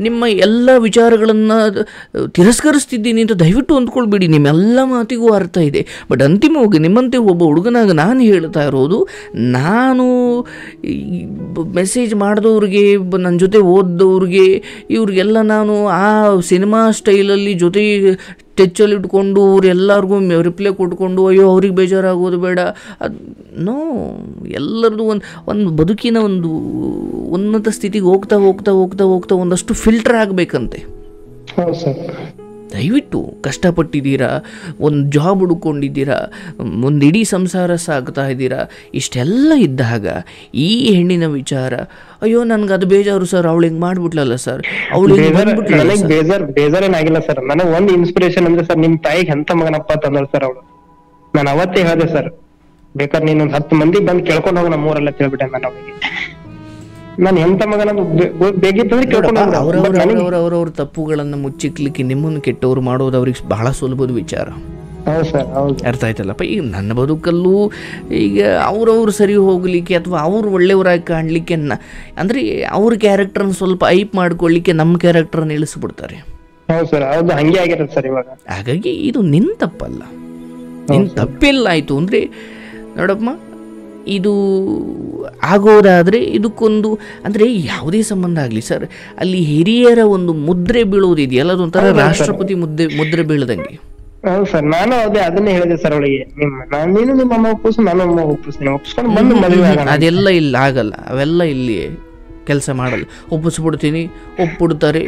ನಿಮ್ಮ ಎಲ್ಲ ವಿಚಾರಗಳನ್ನು ತಿರಸ್ಕರಿಸ್ತಿದ್ದೀನಿ ಅಂತ ದಯವಿಟ್ಟು ಅಂದ್ಕೊಳ್ಬೇಡಿ, ನಿಮ್ಮೆಲ್ಲ ಮಾತಿಗೂ ಅರ್ಥ ಇದೆ. ಬಟ್ ಅಂತಿಮವಾಗಿ ನಿಮ್ಮಂತೆ ಒಬ್ಬ ಹುಡುಗನಾಗ ನಾನು ಹೇಳ್ತಾ ಇರೋದು, ನಾನು ಮೆಸೇಜ್ ಮಾಡಿದವ್ರಿಗೆ, ನನ್ನ ಜೊತೆ ಓದ್ದವ್ರಿಗೆ, ಇವ್ರಿಗೆಲ್ಲ ನಾನು ಆ ಸಿನಿಮಾ ಸ್ಟೈಲಲ್ಲಿ ಜೊತೆ ಟೆಚ್ಚಲ್ಲಿ ಇಟ್ಕೊಂಡು ಎಲ್ಲರಿಗೂ ರಿಪ್ಲೈ ಕೊಟ್ಕೊಂಡು ಅಯ್ಯೋ ಅವ್ರಿಗೆ ಬೇಜಾರಾಗೋದು ಬೇಡ, ಅದು ನೋ, ಎಲ್ಲರದು ಒಂದು ಬದುಕಿನ ಒಂದು ಉನ್ನತ ಸ್ಥಿತಿಗೆ ಹೋಗ್ತಾ ಒಂದಷ್ಟು ಫಿಲ್ಟರ್ ಆಗಬೇಕಂತೆ. ದಯವಿಟ್ಟು ಕಷ್ಟಪಟ್ಟಿದ್ದೀರಾ, ಒಂದು ಜಾಬ್ ಹುಡ್ಕೊಂಡಿದ್ದೀರಾ, ಒಂದು ಇಡೀ ಸಂಸಾರ ಸಾಗ್ತಾ ಇದ್ದೀರಾ, ಇಷ್ಟೆಲ್ಲ ಇದ್ದಾಗ ಈ ಹೆಣ್ಣಿನ ವಿಚಾರ, ಅಯ್ಯೋ ನನ್ಗೆ ಅದು ಬೇಜಾರು ಸರ್, ಅವಳು ಹಿಂಗೆ ಮಾಡ್ಬಿಟ್ಲಲ್ಲ ಸರ್, ಅವಳು ಬೇಜಾರೇನಾಗಿಲ್ಲ ಸರ್. ನನಗೆ ಒಂದು ಇನ್ಸ್ಪಿರೇಷನ್ ಅಂದ್ರೆ ಸರ್, ನಿಮ್ ತಾಯಿಗೆ ಎಂತ ಮಗನಪ್ಪ ತಂದಳು ಸರ್ ಅವಳು. ನಾನು ಅವತ್ತೇ ಹೇಳಿದೆ ಸರ್, ಬೇಕಾದ್ರೆ ನೀನು 10 ಮಂದಿ ಬಂದು ಕೇಳ್ಕೊಂಡು ಹೋಗ ನಮ್ಮೂರೆಲ್ಲ ತಿಳ್ಬಿಟ್ಟೆ ನಾನು ಅವಳಿಗೆ. ನಾನು ಎಂತ ಮಗನ ಬೇಕಿತ್ತಂದ್ರೆ ಕೇಳ್ಕೊಂಡು ಅವ್ರವ್ರ ತಪ್ಪುಗಳನ್ನ ಮುಚ್ಚಿಕ್ಲಿಕ್ಕೆ ನಿಮ್ಮನ್ನು ಕೆಟ್ಟವ್ರು ಮಾಡೋದು ಅವ್ರಿಗೆ ಬಹಳ ಸುಲಭದ ವಿಚಾರ. ಅರ್ಥ ಆಯ್ತಲ್ಲಪ್ಪ. ಈಗ ನನ್ನ ಬದುಕಲ್ಲೂ ಈಗ ಅವ್ರವ್ರು ಸರಿ ಹೋಗ್ಲಿಕ್ಕೆ ಅಥವಾ ಅವ್ರು ಒಳ್ಳೆಯವರಾಗಿ ಕಾಣಲಿಕ್ಕೆ ಅಂದ್ರೆ ಅವ್ರ ಕ್ಯಾರೆಕ್ಟರ್ನ ಸ್ವಲ್ಪ ಐಪ್ ಮಾಡ್ಕೊಳ್ಳಿಕ್ಕೆ ನಮ್ಮ ಕ್ಯಾರೆಕ್ಟರ್ನ ಇಳಿಸ್ಬಿಡ್ತಾರೆ. ಹಾಗಾಗಿ ಇದು ನಿನ್ನ ತಪ್ಪಲ್ಲ, ನಿನ್ನ ತಪ್ಪಿಲ್ಲ. ಆಯ್ತು ಅಂದ್ರೆ ನೋಡಪ್ಪ, ಇದು ಆಗೋದಾದರೆ ಇದಕ್ಕೊಂದು ಅಂದರೆ ಯಾವುದೇ ಸಂಬಂಧ ಆಗಲಿ ಸರ್, ಅಲ್ಲಿ ಹಿರಿಯರ ಒಂದು ಮುದ್ರೆ ಬೀಳೋದಿದೆಯಲ್ಲ, ಅದೊಂಥರ ರಾಷ್ಟ್ರಪತಿ ಮುದ್ರೆ ಬೀಳದಂಗೆ. ಹೌದು ಸರ್, ನಾನು ಅದನ್ನೇ ಹೇಳಿದೆ ಸರ್ ಅವಳಿಗೆ, ನೀನು ನಿಮ್ಮ ಅಮ್ಮ ಒಪ್ಪಿಸು, ನಾನು ಅಮ್ಮ ಒಪ್ಪಿಸ್ಕೊಂಡು ಬಂದು ಮದುವೆ. ಅದೆಲ್ಲ ಇಲ್ಲಿ ಆಗಲ್ಲ, ಅವೆಲ್ಲ ಇಲ್ಲಿ ಕೆಲಸ ಮಾಡಲ್ಲ. ಒಪ್ಪಿಸ್ಬಿಡ್ತೀನಿ, ಒಪ್ಪಿಡ್ತಾರೆ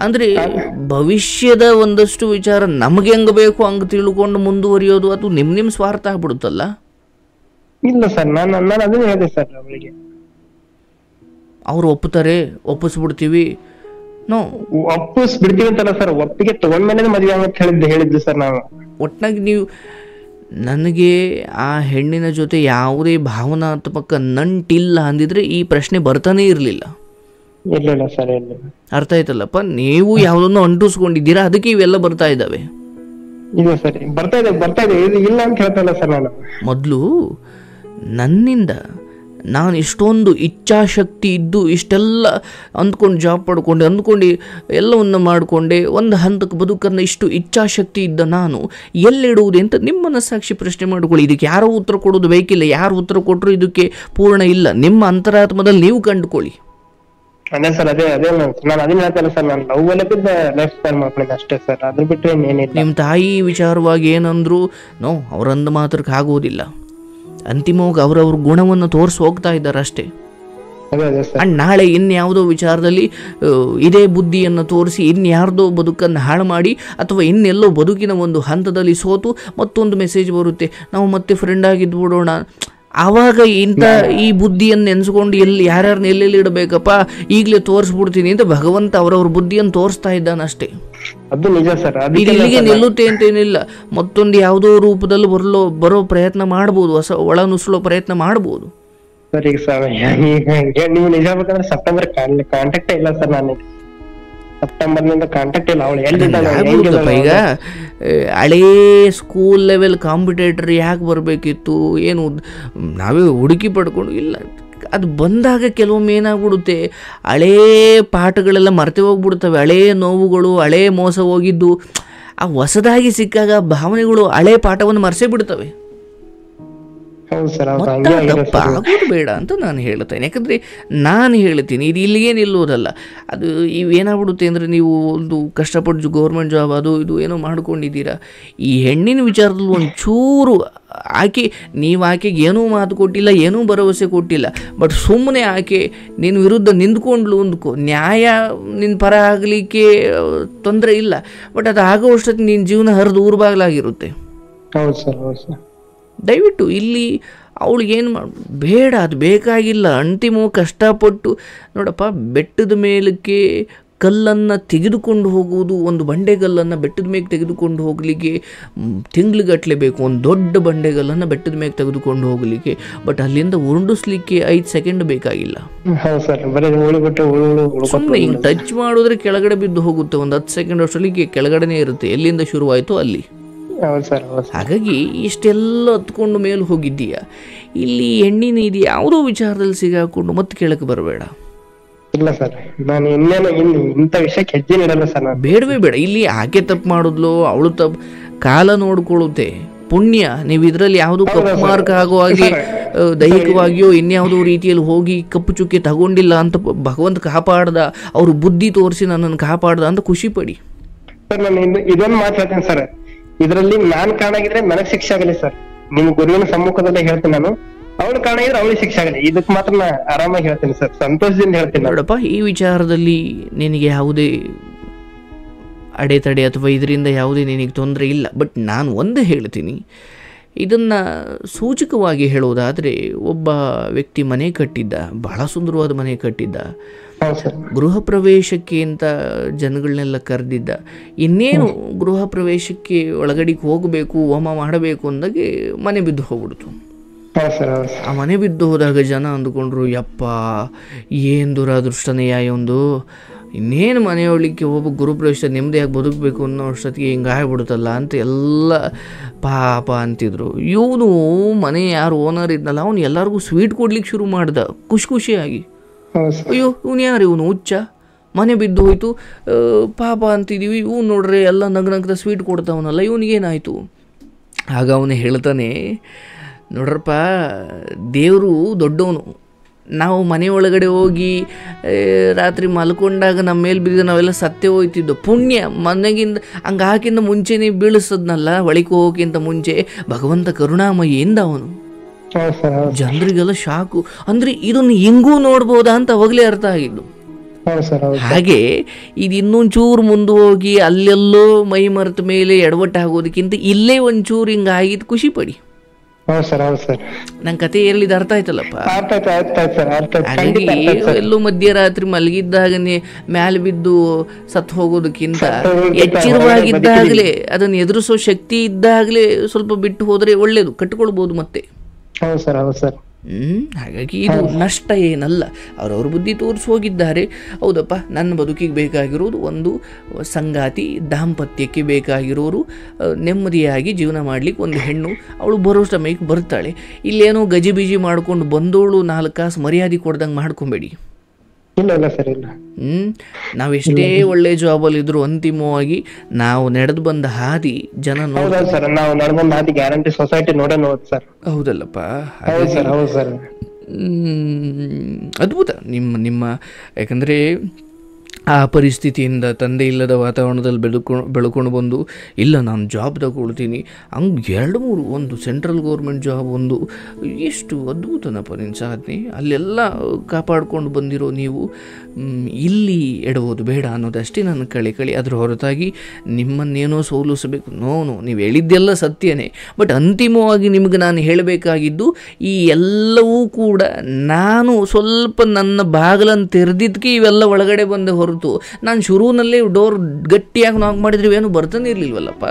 ಅಂದರೆ ಭವಿಷ್ಯದ ಒಂದಷ್ಟು ವಿಚಾರ ನಮ್ಗೆ ಹೆಂಗೆ ಬೇಕು ಹಂಗೆ ತಿಳ್ಕೊಂಡು ಮುಂದುವರಿಯೋದು, ಅದು ನಿಮ್ಮ ಸ್ವಾರ್ಥ ಆಗ್ಬಿಡುತ್ತಲ್ಲ. ಇಲ್ಲ ಸರ್, ನಾನು ಅದನ್ನೇ ಹೇಳಿದೆ ಸರ್ ಅವಳಿಗೆ. ಅವ್ರು ಒಪ್ಪುತ್ತಾರೆ, ಒಪ್ಪಿಸ್ಬಿಡ್ತೀವಿ, ಒಪ್ಪಿಸ್ಬಿಡ್ತೀವಿ ಅಂತಲ್ಲ ಸರ್, ಒಪ್ಪಿಗೆ ತಗೊಂಡ್ಮೇಲೆ ಮದುವೆ ಅಂತ ಹೇಳಿದ್ದು ಸರ್ ನಾವು. ಒಟ್ನಾಗಿ ನೀವು ನನಗೆ ಆ ಹೆಣ್ಣಿನ ಜೊತೆ ಯಾವುದೇ ಭಾವನಾತ್ಮಕ ನಂಟಿಲ್ಲ ಅಂದಿದ್ರೆ ಈ ಪ್ರಶ್ನೆ ಬರ್ತಾನೆ ಇರಲಿಲ್ಲ. ಇಲ್ಲ ಸರ್, ಅರ್ಥ ಆಯ್ತಲ್ಲಪ್ಪ. ನೀವು ಯಾವುದನ್ನು ಅಂಟಿಸ್ಕೊಂಡಿದ್ದೀರಾ, ಅದಕ್ಕೆ ಇವೆಲ್ಲ ಬರ್ತಾ ಇದ್ದಾವೆ. ಇಲ್ಲ ಸರ್, ಬರ್ತಾ ಇದೆ ಇಲ್ಲ ಅಂತ ಹೇಳ್ತಲ್ಲ ಸರ್. ನಾನು ಮೊದಲು ನನ್ನಿಂದ ನಾನು ಇಷ್ಟೊಂದು ಇಚ್ಛಾಶಕ್ತಿ ಇದ್ದು ಇಷ್ಟೆಲ್ಲ ಅಂದ್ಕೊಂಡು ಜಾಬ್ ಪಡ್ಕೊಂಡೆ, ಅಂದ್ಕೊಂಡು ಎಲ್ಲವನ್ನು ಮಾಡಿಕೊಂಡೆ, ಒಂದು ಹಂತಕ್ಕೆ ಬದುಕನ್ನು ಇಷ್ಟು ಇಚ್ಛಾಶಕ್ತಿ ಇದ್ದ ನಾನು ಎಲ್ಲಿಡುವುದು ಅಂತ ನಿಮ್ಮ ಮನಸ್ಸಾಕ್ಷಿ ಪ್ರಶ್ನೆ ಮಾಡ್ಕೊಳ್ಳಿ. ಇದಕ್ಕೆ ಯಾರೋ ಉತ್ತರ ಕೊಡೋದು ಬೇಕಿಲ್ಲ, ಯಾರು ಉತ್ತರ ಕೊಟ್ಟರು ಇದಕ್ಕೆ ಪೂರ್ಣ ಇಲ್ಲ. ನಿಮ್ಮ ಅಂತರಾತ್ಮದಲ್ಲಿ ನೀವು ಕಂಡುಕೊಳ್ಳಿ. ಅದೇ ಸರ್, ಅದೇ ನಾನು ಅದನ್ನ ಹೇಳ್ತೇನೆ ಸರ್, ನಾನು ಲವ್ ಎಲ್ಲ ಬಿದ್ದ ಲೈಫ್ ಸ್ಟೈಲ್ ಮಾಡ್ಕೊಂಡಿದ್ದೆ ಅಷ್ಟೇ ಸರ್, ಅದ್ರ ಬಿಟ್ಟರೆ ಏನಿಲ್ಲ. ನಿಮ್ಮ ತಾಯಿ ವಿಚಾರವಾಗಿ ಏನಂದ್ರು ಅವರಂದ ಮಾತ್ರಕ್ಕೆ ಆಗೋದಿಲ್ಲ. ಅಂತಿಮವಾಗಿ ಅವರವ್ರ ಗುಣವನ್ನು ತೋರಿಸಿ ಹೋಗ್ತಾ ಇದ್ದಾರೆ ಅಷ್ಟೇ. ಅಂಡ್ ನಾಳೆ ಇನ್ಯಾವುದೋ ವಿಚಾರದಲ್ಲಿ ಇದೇ ಬುದ್ಧಿಯನ್ನು ತೋರಿಸಿ ಇನ್ಯಾರ್ದೋ ಬದುಕನ್ನು ಹಾಳು ಮಾಡಿ ಅಥವಾ ಇನ್ನೆಲ್ಲೋ ಬದುಕಿನ ಒಂದು ಹಂತದಲ್ಲಿ ಸೋತು ಮತ್ತೊಂದು ಮೆಸೇಜ್ ಬರುತ್ತೆ, ನಾವು ಮತ್ತೆ ಫ್ರೆಂಡ್ ಆಗಿದ್ದು ಬಿಡೋಣ. ಆವಾಗ ಇಂಥ ಈ ಬುದ್ಧಿಯನ್ನು ನೆನೆಸ್ಕೊಂಡು ಯಾರ್ಯಾರನ್ನ ಎಲ್ಲೆಲ್ಲಿ ಇಡಬೇಕಪ್ಪ ಈಗಲೇ ತೋರಿಸ್ಬಿಡ್ತೀನಿ ಅಂತ ಭಗವಂತ ಅವರವ್ರ ಬುದ್ಧಿಯನ್ನು ತೋರಿಸ್ತಾ ಇದ್ದಾನಷ್ಟೇ. ಅದು ನಿಜ ಸರ್, ಇಲ್ಲಿಗೆ ನಿಲ್ಲುತ್ತೆ ಅಂತೇನಿಲ್ಲ. ಮತ್ತೊಂದು ಯಾವುದೋ ರೂಪದಲ್ಲಿ ಬರೋ ಪ್ರಯತ್ನ ಮಾಡ್ಬೋದು, ಹೊಸ ಒಳ ನುಸುಳೋ ಪ್ರಯತ್ನ ಮಾಡ್ಬೋದು. ಸರ್ ಈಗ ಸರ್ ನೀವು ನಿಜ ಹೇಳ್ಬೇಕಂದ್ರೆ ಸೆಪ್ಟೆಂಬರ್ ಕಾಂಟ್ಯಾಕ್ಟ್ ಇಲ್ಲ ಸರ್, ನನಗೆ ಸೆಪ್ಟೆಂಬರ್ನಿಂದ ಕಾಂಟ್ಯಾಕ್ಟ್ ಇಲ್ಲ. ಅವಳು ಈಗ ಹಳೇ ಸ್ಕೂಲ್ ಲೆವೆಲ್ ಕಾಂಪಿಟೇಟರ್ ಯಾಕೆ ಬರಬೇಕಿತ್ತು, ಏನು ನಾವೇ ಹುಡುಕಿ ಪಡ್ಕೊಂಡು ಇಲ್ಲ. ಅದು ಬಂದಾಗ ಕೆಲವೊಮ್ಮೆ ಏನಾಗ್ಬಿಡುತ್ತೆ, ಹಳೇ ಪಾಠಗಳೆಲ್ಲ ಮರೆತು ಹೋಗ್ಬಿಡ್ತವೆ, ಹಳೇ ನೋವುಗಳು, ಹಳೇ ಮೋಸ ಹೋಗಿದ್ದು ಆ ಹೊಸದಾಗಿ ಸಿಕ್ಕಾಗ ಭಾವನೆಗಳು ಹಳೇ ಪಾಠವನ್ನು ಮರೆಸೇ ಬಿಡ್ತವೆ. ಆಗೋದು ಬೇಡ ಅಂತ ನಾನು ಹೇಳ್ತೇನೆ. ಯಾಕಂದರೆ ನಾನು ಹೇಳ್ತೀನಿ ಇದು ಇಲ್ಲಿಗೆ ನಿಲ್ಲೋದಲ್ಲ. ಅದು ಇವೇನಾಗ್ಬಿಡುತ್ತೆ ಅಂದರೆ, ನೀವು ಒಂದು ಕಷ್ಟಪಟ್ಟು ಗೌರ್ಮೆಂಟ್ ಜಾಬ್ ಅದು ಇದು ಏನೋ ಮಾಡ್ಕೊಂಡಿದ್ದೀರಾ, ಈ ಹೆಣ್ಣಿನ ವಿಚಾರದಲ್ಲಿ ಒಂಚೂರು ಆಕೆಗೆ ಏನೂ ಮಾತು ಕೊಟ್ಟಿಲ್ಲ, ಏನೂ ಭರವಸೆ ಕೊಟ್ಟಿಲ್ಲ, ಬಟ್ ಸುಮ್ಮನೆ ಆಕೆ ನಿನ್ನ ವಿರುದ್ಧ ನಿಂತ್ಕೊಂಡ್ಲು ಅಂದ್ಕೋ, ನ್ಯಾಯ ನಿನ್ನ ಪರ ಆಗಲಿಕ್ಕೆ ತೊಂದರೆ ಇಲ್ಲ, ಬಟ್ ಅದು ಆಗೋ ಅಷ್ಟೊತ್ತಿಗೆ ನಿನ್ನ ಜೀವನ ಹರಿದು ಊರ್ಬಾಗ್ಲಾಗಿರುತ್ತೆ. ಹೌದು ಸರ್, ಹೌದು ಸರ್. ದಯವಿಟ್ಟು ಇಲ್ಲಿ ಅವಳಿಗೇನು ಬೇಡ, ಅದು ಬೇಕಾಗಿಲ್ಲ. ಅಂತಿಮ ಕಷ್ಟಪಟ್ಟು ನೋಡಪ್ಪ, ಬೆಟ್ಟದ ಮೇಲಕ್ಕೆ ಕಲ್ಲನ್ನು ತೆಗೆದುಕೊಂಡು ಹೋಗುವುದು, ಒಂದು ಬಂಡೆಗಲ್ಲನ್ನು ಬೆಟ್ಟದ ಮೇಲೆ ತೆಗೆದುಕೊಂಡು ಹೋಗಲಿಕ್ಕೆ ತಿಂಗ್ಳುಗಟ್ಟಲೆ ಬೇಕು, ಒಂದು ದೊಡ್ಡ ಬಂಡೆಗಲ್ಲನ್ನು ಬೆಟ್ಟದ ಮೇಲೆ ತೆಗೆದುಕೊಂಡು ಹೋಗಲಿಕ್ಕೆ. ಬಟ್ ಅಲ್ಲಿಂದ ಉರುಳಿಸ್ಲಿಕ್ಕೆ 5 ಸೆಕೆಂಡ್ ಬೇಕಾಗಿಲ್ಲ. ಸುಮ್ಮನೆ ಹಿಂಗೆ ಟಚ್ ಮಾಡಿದ್ರೆ ಕೆಳಗಡೆ ಬಿದ್ದು ಹೋಗುತ್ತೆ, ಒಂದು 10 ಸೆಕೆಂಡ್ ಅಷ್ಟರಲ್ಲಿ ಕೆಳಗಡೆನೇ ಇರುತ್ತೆ, ಎಲ್ಲಿಂದ ಶುರುವಾಯಿತು ಅಲ್ಲಿ. ಹಾಗಾಗಿ ಇಷ್ಟೆಲ್ಲ ಹತ್ಕೊಂಡು ಮೇಲೆ ಹೋಗಿದ್ದೀಯ, ಇಲ್ಲಿ ಹೆಣ್ಣಿನ ಇದು ಯಾವುದೋ ವಿಚಾರದಲ್ಲಿ ಸಿಗಾಕೊಂಡು ಮತ್ತೆ ಕೆಳಕ್ಕೆ ಬರಬೇಡ. ಇಲ್ಲ ಸರ್, ನಾನು ಇಂಥ ವಿಷಯಕ್ಕೆ ಹೆಜ್ಜೆ ನೀಡಲ್ಲ ಸರ್. ಬೇಡವೇ ಬೇಡ. ಇಲ್ಲಿ ಆಕೆ ತಪ್ಪು ಮಾಡಿದ್ಲು, ಅವಳು ತಪ್ಪು, ಕಾಲ ನೋಡ್ಕೊಳ್ಳುತ್ತೆ. ಪುಣ್ಯ ನೀವು ಇದರಲ್ಲಿ ಯಾವುದು ಕಪ್ಪು ಮಾರ್ಕ್ ಆಗೋ ಹಾಗೆ ದೈಹಿಕವಾಗಿಯೋ ಇನ್ಯಾವುದೋ ರೀತಿಯಲ್ಲಿ ಹೋಗಿ ಕಪ್ಪು ಚುಕ್ಕೆ ತಗೊಂಡಿಲ್ಲ ಅಂತ ಭಗವಂತ ಕಾಪಾಡ್ದ, ಅವರು ಬುದ್ಧಿ ತೋರಿಸಿ ನನ್ನನ್ನು ಕಾಪಾಡ್ದ ಅಂತ ಖುಷಿ ಪಡಿ. ಸರ್ ನಾನು ಇದೊಂದು ಮಾತು ಹೇಳ್ತೇನೆ ಸರ್, ಇದರಲ್ಲಿ ನಾನ್ ಕಾಣಾಗಿದ್ರೆ ನನಗ್ ಶಿಕ್ಷೆ ಆಗಲಿ ಸರ್. ನಿಮ್ ಗುರುವಿನ ಸಮ್ಮುಖದಲ್ಲೇ ಹೇಳ್ತೀನಿ, ನಾನು ಅವಳು ಕಾಣಾಗಿದ್ರೆ ಅವಳಿಗೆ ಶಿಕ್ಷೆ ಆಗಲಿ. ಇದಕ್ ಮಾತ್ರ ನಾ ಆರಾಮಾಗಿ ಹೇಳ್ತೀನಿ ಸರ್, ಸಂತೋಷದಿಂದ ಹೇಳ್ತೀನಿ. ನೋಡಪ್ಪ, ಈ ವಿಚಾರದಲ್ಲಿ ನಿನಗೆ ಯಾವುದೇ ಅಡೆತಡೆ ಅಥವಾ ಇದರಿಂದ ಯಾವುದೇ ನಿನಗೆ ತೊಂದರೆ ಇಲ್ಲ. ಬಟ್ ನಾನು ಒಂದೇ ಹೇಳ್ತೀನಿ, ಇದನ್ನು ಸೂಚಕವಾಗಿ ಹೇಳೋದಾದರೆ, ಒಬ್ಬ ವ್ಯಕ್ತಿ ಮನೆ ಕಟ್ಟಿದ್ದ, ಬಹಳ ಸುಂದರವಾದ ಮನೆ ಕಟ್ಟಿದ್ದ, ಗೃಹ ಪ್ರವೇಶಕ್ಕೆ ಅಂತ ಜನಗಳನ್ನೆಲ್ಲ ಕರೆದಿದ್ದ. ಇನ್ನೇನು ಗೃಹ ಪ್ರವೇಶಕ್ಕೆ ಒಳಗಡೆಗೆ ಹೋಗಬೇಕು, ಹೋಮ ಮಾಡಬೇಕು ಅಂದಾಗೆ ಮನೆ ಬಿದ್ದು ಹೋಗ್ಬಿಡ್ತು. ಆ ಮನೆ ಬಿದ್ದು ಹೋದಾಗ ಜನ ಅಂದುಕೊಂಡ್ರು, ಯಪ್ಪ ಏನು ದುರಾದೃಷ್ಟನೆಯ ಒಂದು, ಇನ್ನೇನು ಮನೆಯೊಳಕ್ಕೆ ಒಬ್ಬ ಗುರುಪ್ರವೇಶ ನೆಮ್ಮದಿಯಾಗಿ ಬದುಕಬೇಕು ಅನ್ನೋ ಅಷ್ಟೊತ್ತಿಗೆ ಹಿಂಗೆ ಆಗ್ಬಿಡುತ್ತಲ್ಲ ಅಂತ ಎಲ್ಲ ಪಾಪ ಅಂತಿದ್ರು. ಇವನು ಮನೆ ಯಾರು ಓನರ್ ಇದ್ನಲ್ಲ, ಅವನು ಎಲ್ಲರಿಗೂ ಸ್ವೀಟ್ ಕೊಡ್ಲಿಕ್ಕೆ ಶುರು ಮಾಡ್ದ ಖುಷಿಯಾಗಿ. ಅಯ್ಯೋ ಇವನು ಯಾರು, ಇವನು ಹುಚ್ಚ, ಮನೆ ಬಿದ್ದು ಹೋಯ್ತು ಪಾಪ ಅಂತಿದ್ದೀವಿ, ಇವ್ನು ನೋಡ್ರೆ ಎಲ್ಲ ನಗ್ನಗ್ದ ಸ್ವೀಟ್ ಕೊಡ್ತಾವನಲ್ಲ, ಇವನಿಗೇನಾಯಿತು? ಆಗ ಅವನು ಹೇಳ್ತಾನೆ, ನೋಡ್ರಪ್ಪ ದೇವರು ದೊಡ್ಡವನು, ನಾವು ಮನೆ ಒಳಗಡೆ ಹೋಗಿ ರಾತ್ರಿ ಮಲ್ಕೊಂಡಾಗ ನಮ್ಮ ಮೇಲೆ ಬಿದ್ದ ನಾವೆಲ್ಲ ಸತ್ತೇ ಹೋಯ್ತಿದ್ದೋ, ಪುಣ್ಯ ಮನೆಗಿಂದ ಹಂಗೆ ಹಾಕಿಂದ ಮುಂಚೆನೇ ಬೀಳಿಸದ್ನಲ್ಲ, ಒಳಗೆ ಹೋಗೋಕ್ಕಿಂತ ಮುಂಚೆ ಭಗವಂತ ಕರುಣಾಮಯಿಯಿಂದ ಅವನು. ಜನರಿಗೆಲ್ಲ ಶಾಕು, ಅಂದರೆ ಇದನ್ನು ಹಿಂಗೂ ನೋಡ್ಬೋದಾ ಅಂತ ಅವಾಗಲೇ ಅರ್ಥ ಆಗಿದ್ದು. ಹಾಗೆ ಇದು ಇನ್ನೊಂಚೂರು ಮುಂದೆ ಹೋಗಿ ಅಲ್ಲೆಲ್ಲೋ ಮೈ ಮರೆತ ಮೇಲೆ ಎಡವಟ್ಟಾಗೋದಕ್ಕಿಂತ ಇಲ್ಲೇ ಒಂಚೂರು ಹಿಂಗೆ ಆಗಿದ್ದು ಖುಷಿ ಪಡಿ. ನಂಗೆ ಕತೆ ಹೇಳಿದ ಅರ್ಥ ಆಯ್ತಲ್ಲಪ್ಪ. ಹಾಗಾಗಿ ಎಲ್ಲೋ ಮಧ್ಯರಾತ್ರಿ ಮಲಗಿದ್ದಾಗನೇ ಮ್ಯಾಲೆ ಬಿದ್ದು ಸತ್ತು ಹೋಗೋದಕ್ಕಿಂತ ಎಚ್ಚರವಾಗಿದ್ದಾಗಲೇ, ಅದನ್ನು ಎದುರಿಸೋ ಶಕ್ತಿ ಇದ್ದಾಗಲೇ ಸ್ವಲ್ಪ ಬಿಟ್ಟು ಹೋದ್ರೆ ಒಳ್ಳೇದು, ಕಟ್ಕೊಳ್ಬೋದು ಮತ್ತೆ. ಹಾಗಾಗಿ ಇದು ನಷ್ಟ ಏನಲ್ಲ. ಅವ್ರವ್ರ ಬುದ್ಧಿ ತೋರಿಸಿ ಹೋಗಿದ್ದಾರೆ. ಹೌದಪ್ಪ, ನನ್ನ ಬದುಕಿಗೆ ಬೇಕಾಗಿರೋದು ಒಂದು ಸಂಗಾತಿ, ದಾಂಪತ್ಯಕ್ಕೆ ಬೇಕಾಗಿರೋರು ನೆಮ್ಮದಿಯಾಗಿ ಜೀವನ ಮಾಡ್ಲಿಕ್ಕೆ ಒಂದು ಹೆಣ್ಣು, ಅವಳು ಬರೋ ಸಮಯಕ್ಕೆ ಬರ್ತಾಳೆ. ಇಲ್ಲೇನೋ ಗಜಿಬಿಜಿ ಮಾಡ್ಕೊಂಡು ಬಂದೋಳು 4 ಕಾಸು ಮರ್ಯಾದೆ ಕೊಡ್ದಂಗೆ ಮಾಡ್ಕೊಬೇಡಿ. ನಾವೆಷ್ಟೇ ಒಳ್ಳೆ ಜಾಬಲ್ಲಿ ಇದ್ರು ಅಂತಿಮವಾಗಿ ನಾವು ನಡೆದು ಬಂದ ಹಾದಿ ಜನ ಗ್ಯಾರಂಟಿ ಸೊಸೈಟಿ ನೋಡೇ ನೋಡಿ ಸರ್. ಹೌದಲ್ಲಪ್ಪ, ಅದ್ಭುತ ನಿಮ್ಮ ಯಾಕಂದರೆ ಆ ಪರಿಸ್ಥಿತಿಯಿಂದ ತಂದೆ ಇಲ್ಲದ ವಾತಾವರಣದಲ್ಲಿ ಬೆಳ್ಕೊಂಡು ಬಂದು, ಇಲ್ಲ ನಾನು ಜಾಬ್ ತಗೊಳ್ತೀನಿ, ಹಂಗೆ 2-3 ಒಂದು ಸೆಂಟ್ರಲ್ ಗೌರ್ಮೆಂಟ್ ಜಾಬ್, ಒಂದು ಎಷ್ಟು ಅದ್ಭುತನಪ್ಪ ನಿನ್ನ ಸಾಧನೆ. ಅಲ್ಲೆಲ್ಲ ಕಾಪಾಡ್ಕೊಂಡು ಬಂದಿರೋ ನೀವು ಇಲ್ಲಿ ಎಡಬೋದು ಬೇಡ ಅನ್ನೋದಷ್ಟೇ ನನ್ನ ಕಳಿ. ಅದ್ರ ಹೊರತಾಗಿ ನಿಮ್ಮನ್ನೇನೋ ಸೋಲಿಸಬೇಕು, ನೋನು ನೀವು ಹೇಳಿದ್ದೆಲ್ಲ ಸತ್ಯನೇ. ಬಟ್ ಅಂತಿಮವಾಗಿ ನಿಮಗೆ ನಾನು ಹೇಳಬೇಕಾಗಿದ್ದು, ಈ ಎಲ್ಲವೂ ಕೂಡ ನಾನು ಸ್ವಲ್ಪ ನನ್ನ ಬಾಗಿಲನ್ನು ತೆರೆದಿದ್ದಕ್ಕೆ ಇವೆಲ್ಲ ಒಳಗಡೆ ಬಂದ ಹೊರತು, ನಾನು ಶುರುವಿನಲ್ಲೇ ಡೋರ್ ಗಟ್ಟಿಯಾಗಿ ನಾಕ್ ಮಾಡಿದ್ರೆ ಏನು ಬರ್ತಾನೆ ಇರ್ಲಿಲ್ವಲ್ಲಪ್ಪ.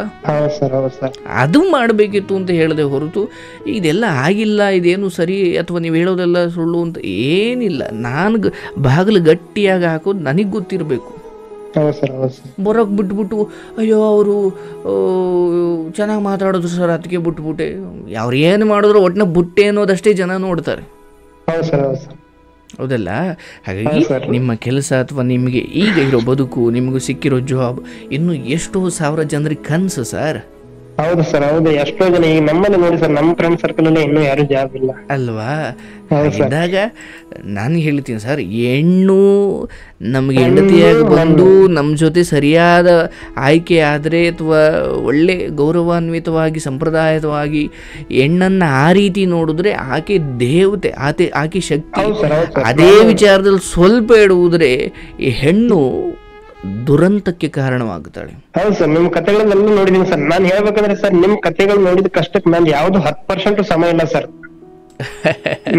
ಅದು ಮಾಡಬೇಕಿತ್ತು ಅಂತ ಹೇಳಿದೆ ಹೊರತು ಇದೆಲ್ಲ ಆಗಿಲ್ಲ, ಇದೇನು ಸರಿ ಅಥವಾ ನೀವು ಹೇಳೋದೆಲ್ಲ ಸುಳ್ಳು ಅಂತ ಏನಿಲ್ಲ. ನಾನು ಬಾಗಿಲು ಗಟ್ಟಿಯಾಗಿ ಹಾಕೋದು ನನಗೆ ಗೊತ್ತಿರಬೇಕು. ಬರೋಕ್ ಬಿಟ್ಬಿಟ್ಟು ಅಯ್ಯೋ ಅವರು ಚೆನ್ನಾಗಿ ಮಾತಾಡೋದು ಸರ್ ಅದಕ್ಕೆ ಬಿಟ್ಬಿಟ್ಟೆ, ಅವ್ರು ಏನು ಮಾಡಿದ್ರು ಒಟ್ಟಿನ ಬುಟ್ಟೆ ಅನ್ನೋದಷ್ಟೇ ಜನ ನೋಡ್ತಾರೆ. ಹೌದಲ್ಲ? ಹಾಗಾಗಿ ನಿಮ್ಮ ಕೆಲಸ ಅಥವಾ ನಿಮಗೆ ಈಗ ಇರೋ ಬದುಕು, ನಿಮಗೂ ಸಿಕ್ಕಿರೋ ಜಾಬ್ ಇನ್ನು ಎಷ್ಟೋ 1000 ಜನರಿಗೆ ಕನಸು ಸರ್. ಹೌದು ಸರ್, ಹೌದು. ಎಷ್ಟೋ ಜನ ಈಗ ನಮ್ಮಲ್ಲಿ ನೋಡಿ ಸರ್, ನಮ್ಮ ಫ್ರೆಂಡ್ ಸರ್ಕಲ್ ಅಲ್ಲಿ ಇನ್ನೂ ಯಾರು ಜಾಬ್ ಇಲ್ಲ ಅಲ್ವಾ? ಇದ್ದಾಗ ನಾನು ಹೇಳ್ತೀನಿ ಸರ್, ಹೆಣ್ಣು ನಮಗೆ ಹೆಂಡತಿಯಾಗಿ ಬಂದು ನಮ್ಮ ಜೊತೆ ಸರಿಯಾದ ಆಯ್ಕೆ ಆದರೆ ಅಥವಾ ಒಳ್ಳೆ ಗೌರವಾನ್ವಿತವಾಗಿ ಸಂಪ್ರದಾಯವಾಗಿ ಹೆಣ್ಣನ್ನು ಆ ರೀತಿ ನೋಡಿದ್ರೆ ಆಕೆ ದೇವತೆ, ಆಕೆ ಶಕ್ತಿ. ಅದೇ ವಿಚಾರದಲ್ಲಿ ಸ್ವಲ್ಪ ಇಡುವುದ್ರೆ ಈ ಹೆಣ್ಣು ದುರಂತಕ್ಕೆ ಕಾರಣವಾಗುತ್ತಾಳೆ. ಹೌದು ಸರ್, ನಿಮ್ ಕಥೆಗಳನ್ನೆಲ್ಲ ನೋಡಿದೀನಿ ಸರ್. ನಾನು ಹೇಳ್ಬೇಕಂದ್ರೆ ಸರ್, ನಿಮ್ ಕಥೆಗಳು ನೋಡಿದ ಕಷ್ಟಕ್ಕೆ ನಾನು ಯಾವ್ದು 10% ಸಮಯ ಇಲ್ಲ ಸರ್.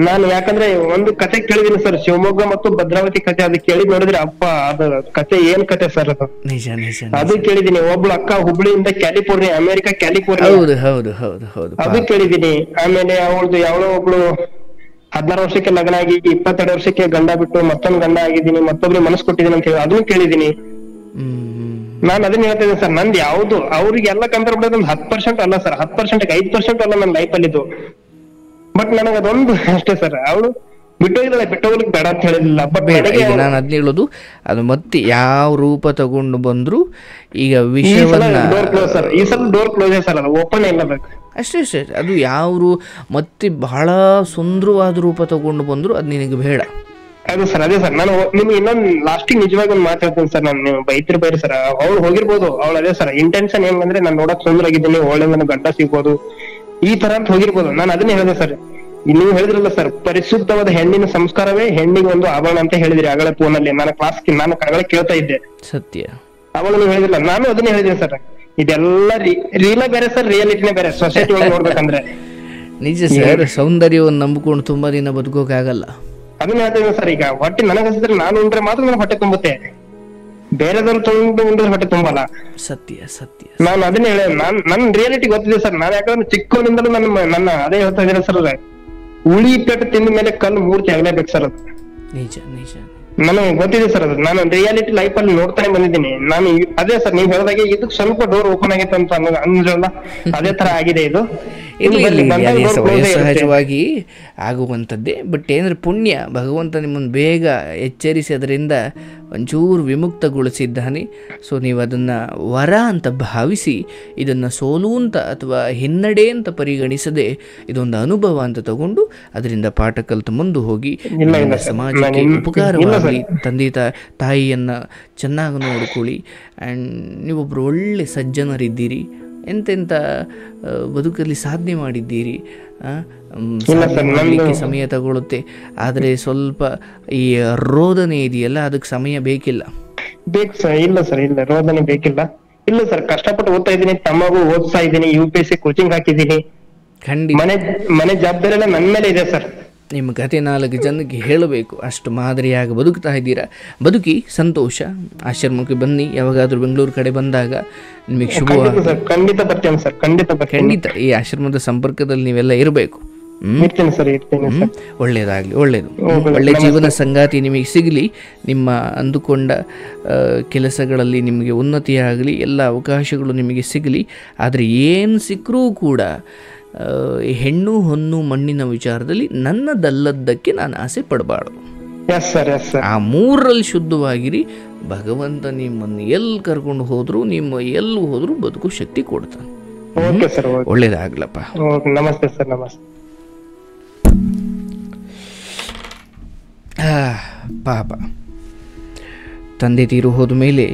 ನಾನು ಯಾಕಂದ್ರೆ ಒಂದು ಕತೆ ಕೇಳಿದೀನಿ ಸರ್, ಶಿವಮೊಗ್ಗ ಮತ್ತು ಭದ್ರಾವತಿ ಕತೆ. ಅದು ಕೇಳಿ ನೋಡಿದ್ರೆ ಅಪ್ಪ ಅದು ಕತೆ ಏನ್ ಕತೆ ಸರ್ ಅದು. ನಿಜ ನಿಜ. ಅದು ಕೇಳಿದೀನಿ. ಒಬ್ಳು ಅಕ್ಕ ಹುಬ್ಳಿಯಿಂದ ಕ್ಯಾಲಿಫೋರ್ನಿಯಾ, ಅಮೆರಿಕ ಕ್ಯಾಲಿಫೋರ್ನಿಯಾ. ಹೌದು ಹೌದು ಹೌದು ಹೌದು, ಅದು ಕೇಳಿದೀನಿ. ಆಮೇಲೆ ಅವಳದು ಯಾವಳೋ ಒಬ್ಳು 16 ವರ್ಷಕ್ಕೆ ಲಗ್ನ ಆಗಿ 22 ವರ್ಷಕ್ಕೆ ಗಂಡ ಬಿಟ್ಟು ಮತ್ತೊಂದು ಗಂಡ ಆಗಿದ್ದೀನಿ, ಮತ್ತೊಬ್ರು ಮನಸ್ಸು ಕೊಟ್ಟಿದ್ದೀನಿ ಅಂತ ಹೇಳಿ ಅದನ್ನು ಕೇಳಿದೀನಿ. ನಾನು ಅದನ್ನ ಹೇಳ್ತಾ ಇದ್ದೀನಿ ಸರ್, ನಂದು ಯಾವ್ದು ಅವ್ರಿಗೆಲ್ಲ ಕಂಪೇರ್ ಮಾಡೋದು 10% ಅಲ್ಲ ಸರ್, 10%ಕ್ಕೆ 5% ಅಲ್ಲ ನನ್ನ ಲೈಫ್ ಅಲ್ಲಿ ಇದು. ಬಟ್ ನನಗೆ ಅದೊಂದು ಅಷ್ಟೇ ಸರ್, ಅವಳು ಬಿಟ್ಟೋಗಿದ್ದಾಳೆ, ಬಿಟ್ಟೋಗ್ಲಿಕ್ಕೆ ಬೇಡ ಅಂತ ಹೇಳಿಲ್ಲ. ನಾನು ಅದ್ನ ಹೇಳೋದು, ಅದು ಮತ್ತೆ ಯಾವ ರೂಪ ತಗೊಂಡು ಬಂದ್ರು ಈಗ ವಿಷಯವನ್ನ ಈ ಸಲ ಡೋರ್ ಕ್ಲೋಸ್ ಸರ್, ಅದು ಓಪನ್ ಇಲ್ಲ ಅಷ್ಟೇ ಅಷ್ಟೇ. ಅದು ಯಾವ ಮತ್ತೆ ಬಹಳ ಸುಂದರವಾದ ರೂಪ ತಗೊಂಡು ಬಂದ್ರು ಅದು ನಿನಗೆ ಬೇಡ. ಅದು ಸರ್, ಅದೇ ಸರ್. ನಾನು ನಿಮ್ಗೆ ಇನ್ನೊಂದು ಲಾಸ್ಟಿಗೆ ನಿಜವಾಗಿ ಒಂದು ಮಾತಾಡ್ತೀನಿ ಸರ್. ನಾನು ಬೈತಿರ್ ಸರ್, ಅವ್ಳು ಹೋಗಿರ್ಬೋದು, ಅವಳು ಅದೇ ಸರ್ ಇಂಟೆನ್ಷನ್ ಹೆಂಗಂದ್ರೆ ನಾನು ನೋಡಕ್ ಸುಂದರಾಗಿದ್ದೀನಿ, ಒಳ್ಳೆ ನನ್ನ ಗಂಡ ಸಿಗ್ಬೋದು ಈ ತರ ಅಂತ ಹೋಗಿರ್ಬೋದು. ನಾನು ಅದನ್ನೇ ಹೇಳಿದೆ ಸರ್. ನೀವು ಹೇಳಿದ್ರಲ್ಲ ಸರ್, ಪರಿಶುದ್ಧವಾದ ಹೆಣ್ಣಿನ ಸಂಸ್ಕಾರವೇ ಹೆಣ್ಣಿಗೆ ಒಂದು ಆಭರಣ ಅಂತ ಹೇಳಿದ್ರಿ ಆಗಲೇ ಫೋನಲ್ಲಿ. ನಾನು ಆಗಲೇ ಕೇಳ್ತಾ ಇದ್ದೆ. ಸತ್ಯ. ಅವಾಗ ನೀವು ಹೇಳಿದಿಲ್ಲ, ನಾನು ಅದನ್ನೇ ಹೇಳಿದ್ದೀನಿ ಸರ್. ಇದೆಲ್ಲ ರೀಲ ಬೇರೆ ಸರ್, ರಿಯಾಲಿಟಿನೇ ಬೇರೆ ಸೊಸೈಟಿ ಒಳಗೆ ನೋಡ್ಬೇಕಂದ್ರೆ. ನಿಜ ಸರ್, ಸೌಂದರ್ಯವನ್ನು ನಂಬಿಕೊಂಡು ತುಂಬಾ ದಿನ ಬದುಕೋಕ್ಕಾಗಲ್ಲ. ಅದನ್ನ ಹೇಳ್ತಿದ್ದೀನಿ ಸರ್. ಈಗ ಹೊಟ್ಟೆ ನನಗೆ ಹಸಿದ್ರೆ ನಾನು ಉಂಡ್ರೆ ಮಾತ್ರ ನನ್ನ ಹೊಟ್ಟೆ ತುಂಬುತ್ತೆ, ಬೇರೆದವ್ರು ಉಂಡ್ರೆ ಹೊಟ್ಟೆ ತುಂಬಲ್ಲ. ಸತ್ಯ ಸತ್ಯ. ನಾನು ಅದನ್ನೇ ಹೇಳ, ನನ್ನ ರಿಯಾಲಿಟಿ ಗೊತ್ತಿದೆ ಸರ್. ನಾನು ಯಾಕಂದ್ರೆ ಚಿಕ್ಕವನಿಂದಲೂ ನನ್ನ ಅದೇ ಹೇಳ್ತಾ ಇದ್ದೀನಿ ಸರ್, ಉಳಿ ಪೆಟ್ಟು ತಿಂದ ಮೇಲೆ ಕಲ್ಲು ಮೂರ್ತಿ ಆಗ್ಲೇಬೇಕು ಸರ್. ಅದು ನಿಜ ನಿಜ, ನನಗೆ ಗೊತ್ತಿದೆ ಸರ್. ಅದು ನಾನು ರಿಯಾಲಿಟಿ ಲೈಫ್ ಅಲ್ಲಿ ನೋಡ್ತಾನೆ ಬಂದಿದ್ದೀನಿ ನಾನು. ಅದೇ ಸರ್ ನೀವು ಹೇಳಿದಾಗೆ ಇದಕ್ಕೆ ಸ್ವಲ್ಪ ಡೋರ್ ಓಪನ್ ಆಗೈತೆ ಅಂತ ಅಂದ್ರಲ್ಲ, ಅದೇ ತರ ಆಗಿದೆ ಇದು. ಸಹಜವಾಗಿ ಆಗುವಂಥದ್ದೇ. ಬಟ್ ಏನಂದ್ರೆ ಪುಣ್ಯ, ಭಗವಂತ ನಿಮ್ಮನ್ನು ಬೇಗ ಎಚ್ಚರಿಸಿ ಅದರಿಂದ ಒಂಚೂರು ವಿಮುಕ್ತಗೊಳಿಸಿದ್ದಾನೆ. ಸೊ ನೀವು ಅದನ್ನು ವರ ಅಂತ ಭಾವಿಸಿ ಇದನ್ನು ಸೋಲು ಅಂತ ಅಥವಾ ಹಿನ್ನಡೆ ಅಂತ ಪರಿಗಣಿಸದೆ ಇದೊಂದು ಅನುಭವ ಅಂತ ತಗೊಂಡು ಅದರಿಂದ ಪಾಠ ಕಲಿತು ಮುಂದೆ ಹೋಗಿ ಸಮಾಜಕ್ಕೆ ಉಪಕಾರವಾಗಲಿ. ತಂದೆ ತಾಯಿಯನ್ನು ಚೆನ್ನಾಗಿ ನೋಡ್ಕೊಳ್ಳಿ. ಆ್ಯಂಡ್ ನೀವೊಬ್ಬರು ಒಳ್ಳೆ ಸಜ್ಜನರಿದ್ದೀರಿ, ಎಂತೆಂಥ ಬದುಕಲ್ಲಿ ಸಾಧನೆ ಮಾಡಿದ್ದೀರಿ. ಮಾಡಲಿಕ್ಕೆ ಸಮಯ ತಗೊಳುತ್ತೆ, ಆದರೆ ಸ್ವಲ್ಪ ಈ ರೋದನೆ ಇದೆಯಲ್ಲ ಅದಕ್ಕೆ ಸಮಯ ಬೇಕಿಲ್ಲ. ಬೇಕು ಸರ್. ಇಲ್ಲ ಸರ್, ಇಲ್ಲ ರೋದನೆ ಬೇಕಿಲ್ಲ. ಇಲ್ಲ ಸರ್, ಕಷ್ಟಪಟ್ಟು ಓದ್ತಾ ಇದ್ದೀನಿ, ತಮ್ಮಗೂ ಓದ್ತಾ ಇದ್ದೀನಿ, UPSC ಕೋಚಿಂಗ್ ಹಾಕಿದ್ದೀನಿ. ಖಂಡಿತ ಮನೆ ಜವಾಬ್ದಾರಿ ಎಲ್ಲ ನನ್ನ ಮೇಲೆ ಇದೆ ಸರ್. ನಿಮ್ಮ ಕತೆ 4 ಜನಕ್ಕೆ ಹೇಳಬೇಕು, ಅಷ್ಟು ಮಾದರಿಯಾಗಿ ಬದುಕ್ತಾ ಇದ್ದೀರಾ. ಬದುಕಿ ಸಂತೋಷ. ಆಶ್ರಮಕ್ಕೆ ಬನ್ನಿ, ಯಾವಾಗಾದ್ರೂ ಬೆಂಗಳೂರು ಕಡೆ ಬಂದಾಗ ನಿಮಗೆ ಶುಭ. ಖಂಡಿತ ಬರ್ತೇನೆ ಸರ್, ಖಂಡಿತ. ಈ ಆಶ್ರಮದ ಸಂಪರ್ಕದಲ್ಲಿ ನೀವೆಲ್ಲ ಇರಬೇಕು. ಒಳ್ಳೇದಾಗ್ಲಿ, ಒಳ್ಳೇದು. ಒಳ್ಳೆ ಜೀವನ ಸಂಗಾತಿ ನಿಮಗೆ ಸಿಗಲಿ. ನಿಮ್ಮ ಅಂದುಕೊಂಡ ಕೆಲಸಗಳಲ್ಲಿ ನಿಮಗೆ ಉನ್ನತಿಯಾಗಲಿ, ಎಲ್ಲ ಅವಕಾಶಗಳು ನಿಮಗೆ ಸಿಗಲಿ. ಆದರೆ ಏನು ಸಿಕ್ಕರೂ ಕೂಡ ಹೆಣ್ಣು ಹೊನ್ನು ಮಣ್ಣಿನ ವಿಚಾರದಲ್ಲಿ ನನ್ನದಲ್ಲದ್ದಕ್ಕೆ ನಾನು ಆಸೆ ಪಡಬಾರ್ದು. ಆ 3ರಲ್ಲಿ ಶುದ್ಧವಾಗಿರಿ. ಭಗವಂತ ನಿಮ್ಮನ್ನು ಎಲ್ಲಿ ಕರ್ಕೊಂಡು ಹೋದ್ರು, ನಿಮ್ಮ ಎಲ್ಲಿ ಹೋದ್ರು ಬದುಕು ಶಕ್ತಿ ಕೊಡ್ತಾನೆ. ಒಳ್ಳೇದಾಗ್ಲಪ್ಪ. ನಮಸ್ತೆ ಸರ್. ನಮಸ್ತೆ. ಪಾಪ ತಂದೆ ತೀರು ಹೋದ ಮೇಲೆ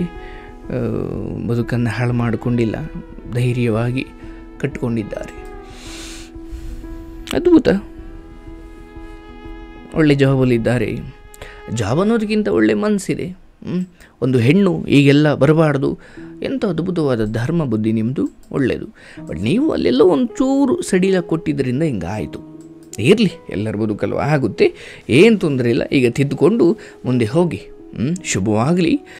ಬದುಕನ್ನು ಹಾಳು ಮಾಡಿಕೊಂಡಿಲ್ಲ, ಧೈರ್ಯವಾಗಿ ಕಟ್ಟಿಕೊಂಡಿದ್ದಾರೆ. ಅದ್ಭುತ. ಒಳ್ಳೆ ಜಾಬಲ್ಲಿದ್ದಾರೆ. ಜಾಬ್ ಅನ್ನೋದಕ್ಕಿಂತ ಒಳ್ಳೆ ಮನಸ್ಸಿದೆ. ಒಂದು ಹೆಣ್ಣು ಈಗೆಲ್ಲ ಬರಬಾರ್ದು. ಎಂಥ ಅದ್ಭುತವಾದ ಧರ್ಮ ಬುದ್ಧಿ ನಿಮ್ಮದು, ಒಳ್ಳೆಯದು. ಬಟ್ ನೀವು ಅಲ್ಲೆಲ್ಲ ಒಂಚೂರು ಸಡಿಲ ಕೊಟ್ಟಿದ್ದರಿಂದ ಹಿಂಗಾಯಿತು. ಇರಲಿ, ಎಲ್ಲರ ಬದುಕಲ್ಲೂ ಆಗುತ್ತೆ, ಏನು ತೊಂದರೆ ಇಲ್ಲ. ಈಗ ತಿದ್ದುಕೊಂಡು ಮುಂದೆ ಹೋಗಿ. ಶುಭವಾಗಲಿ.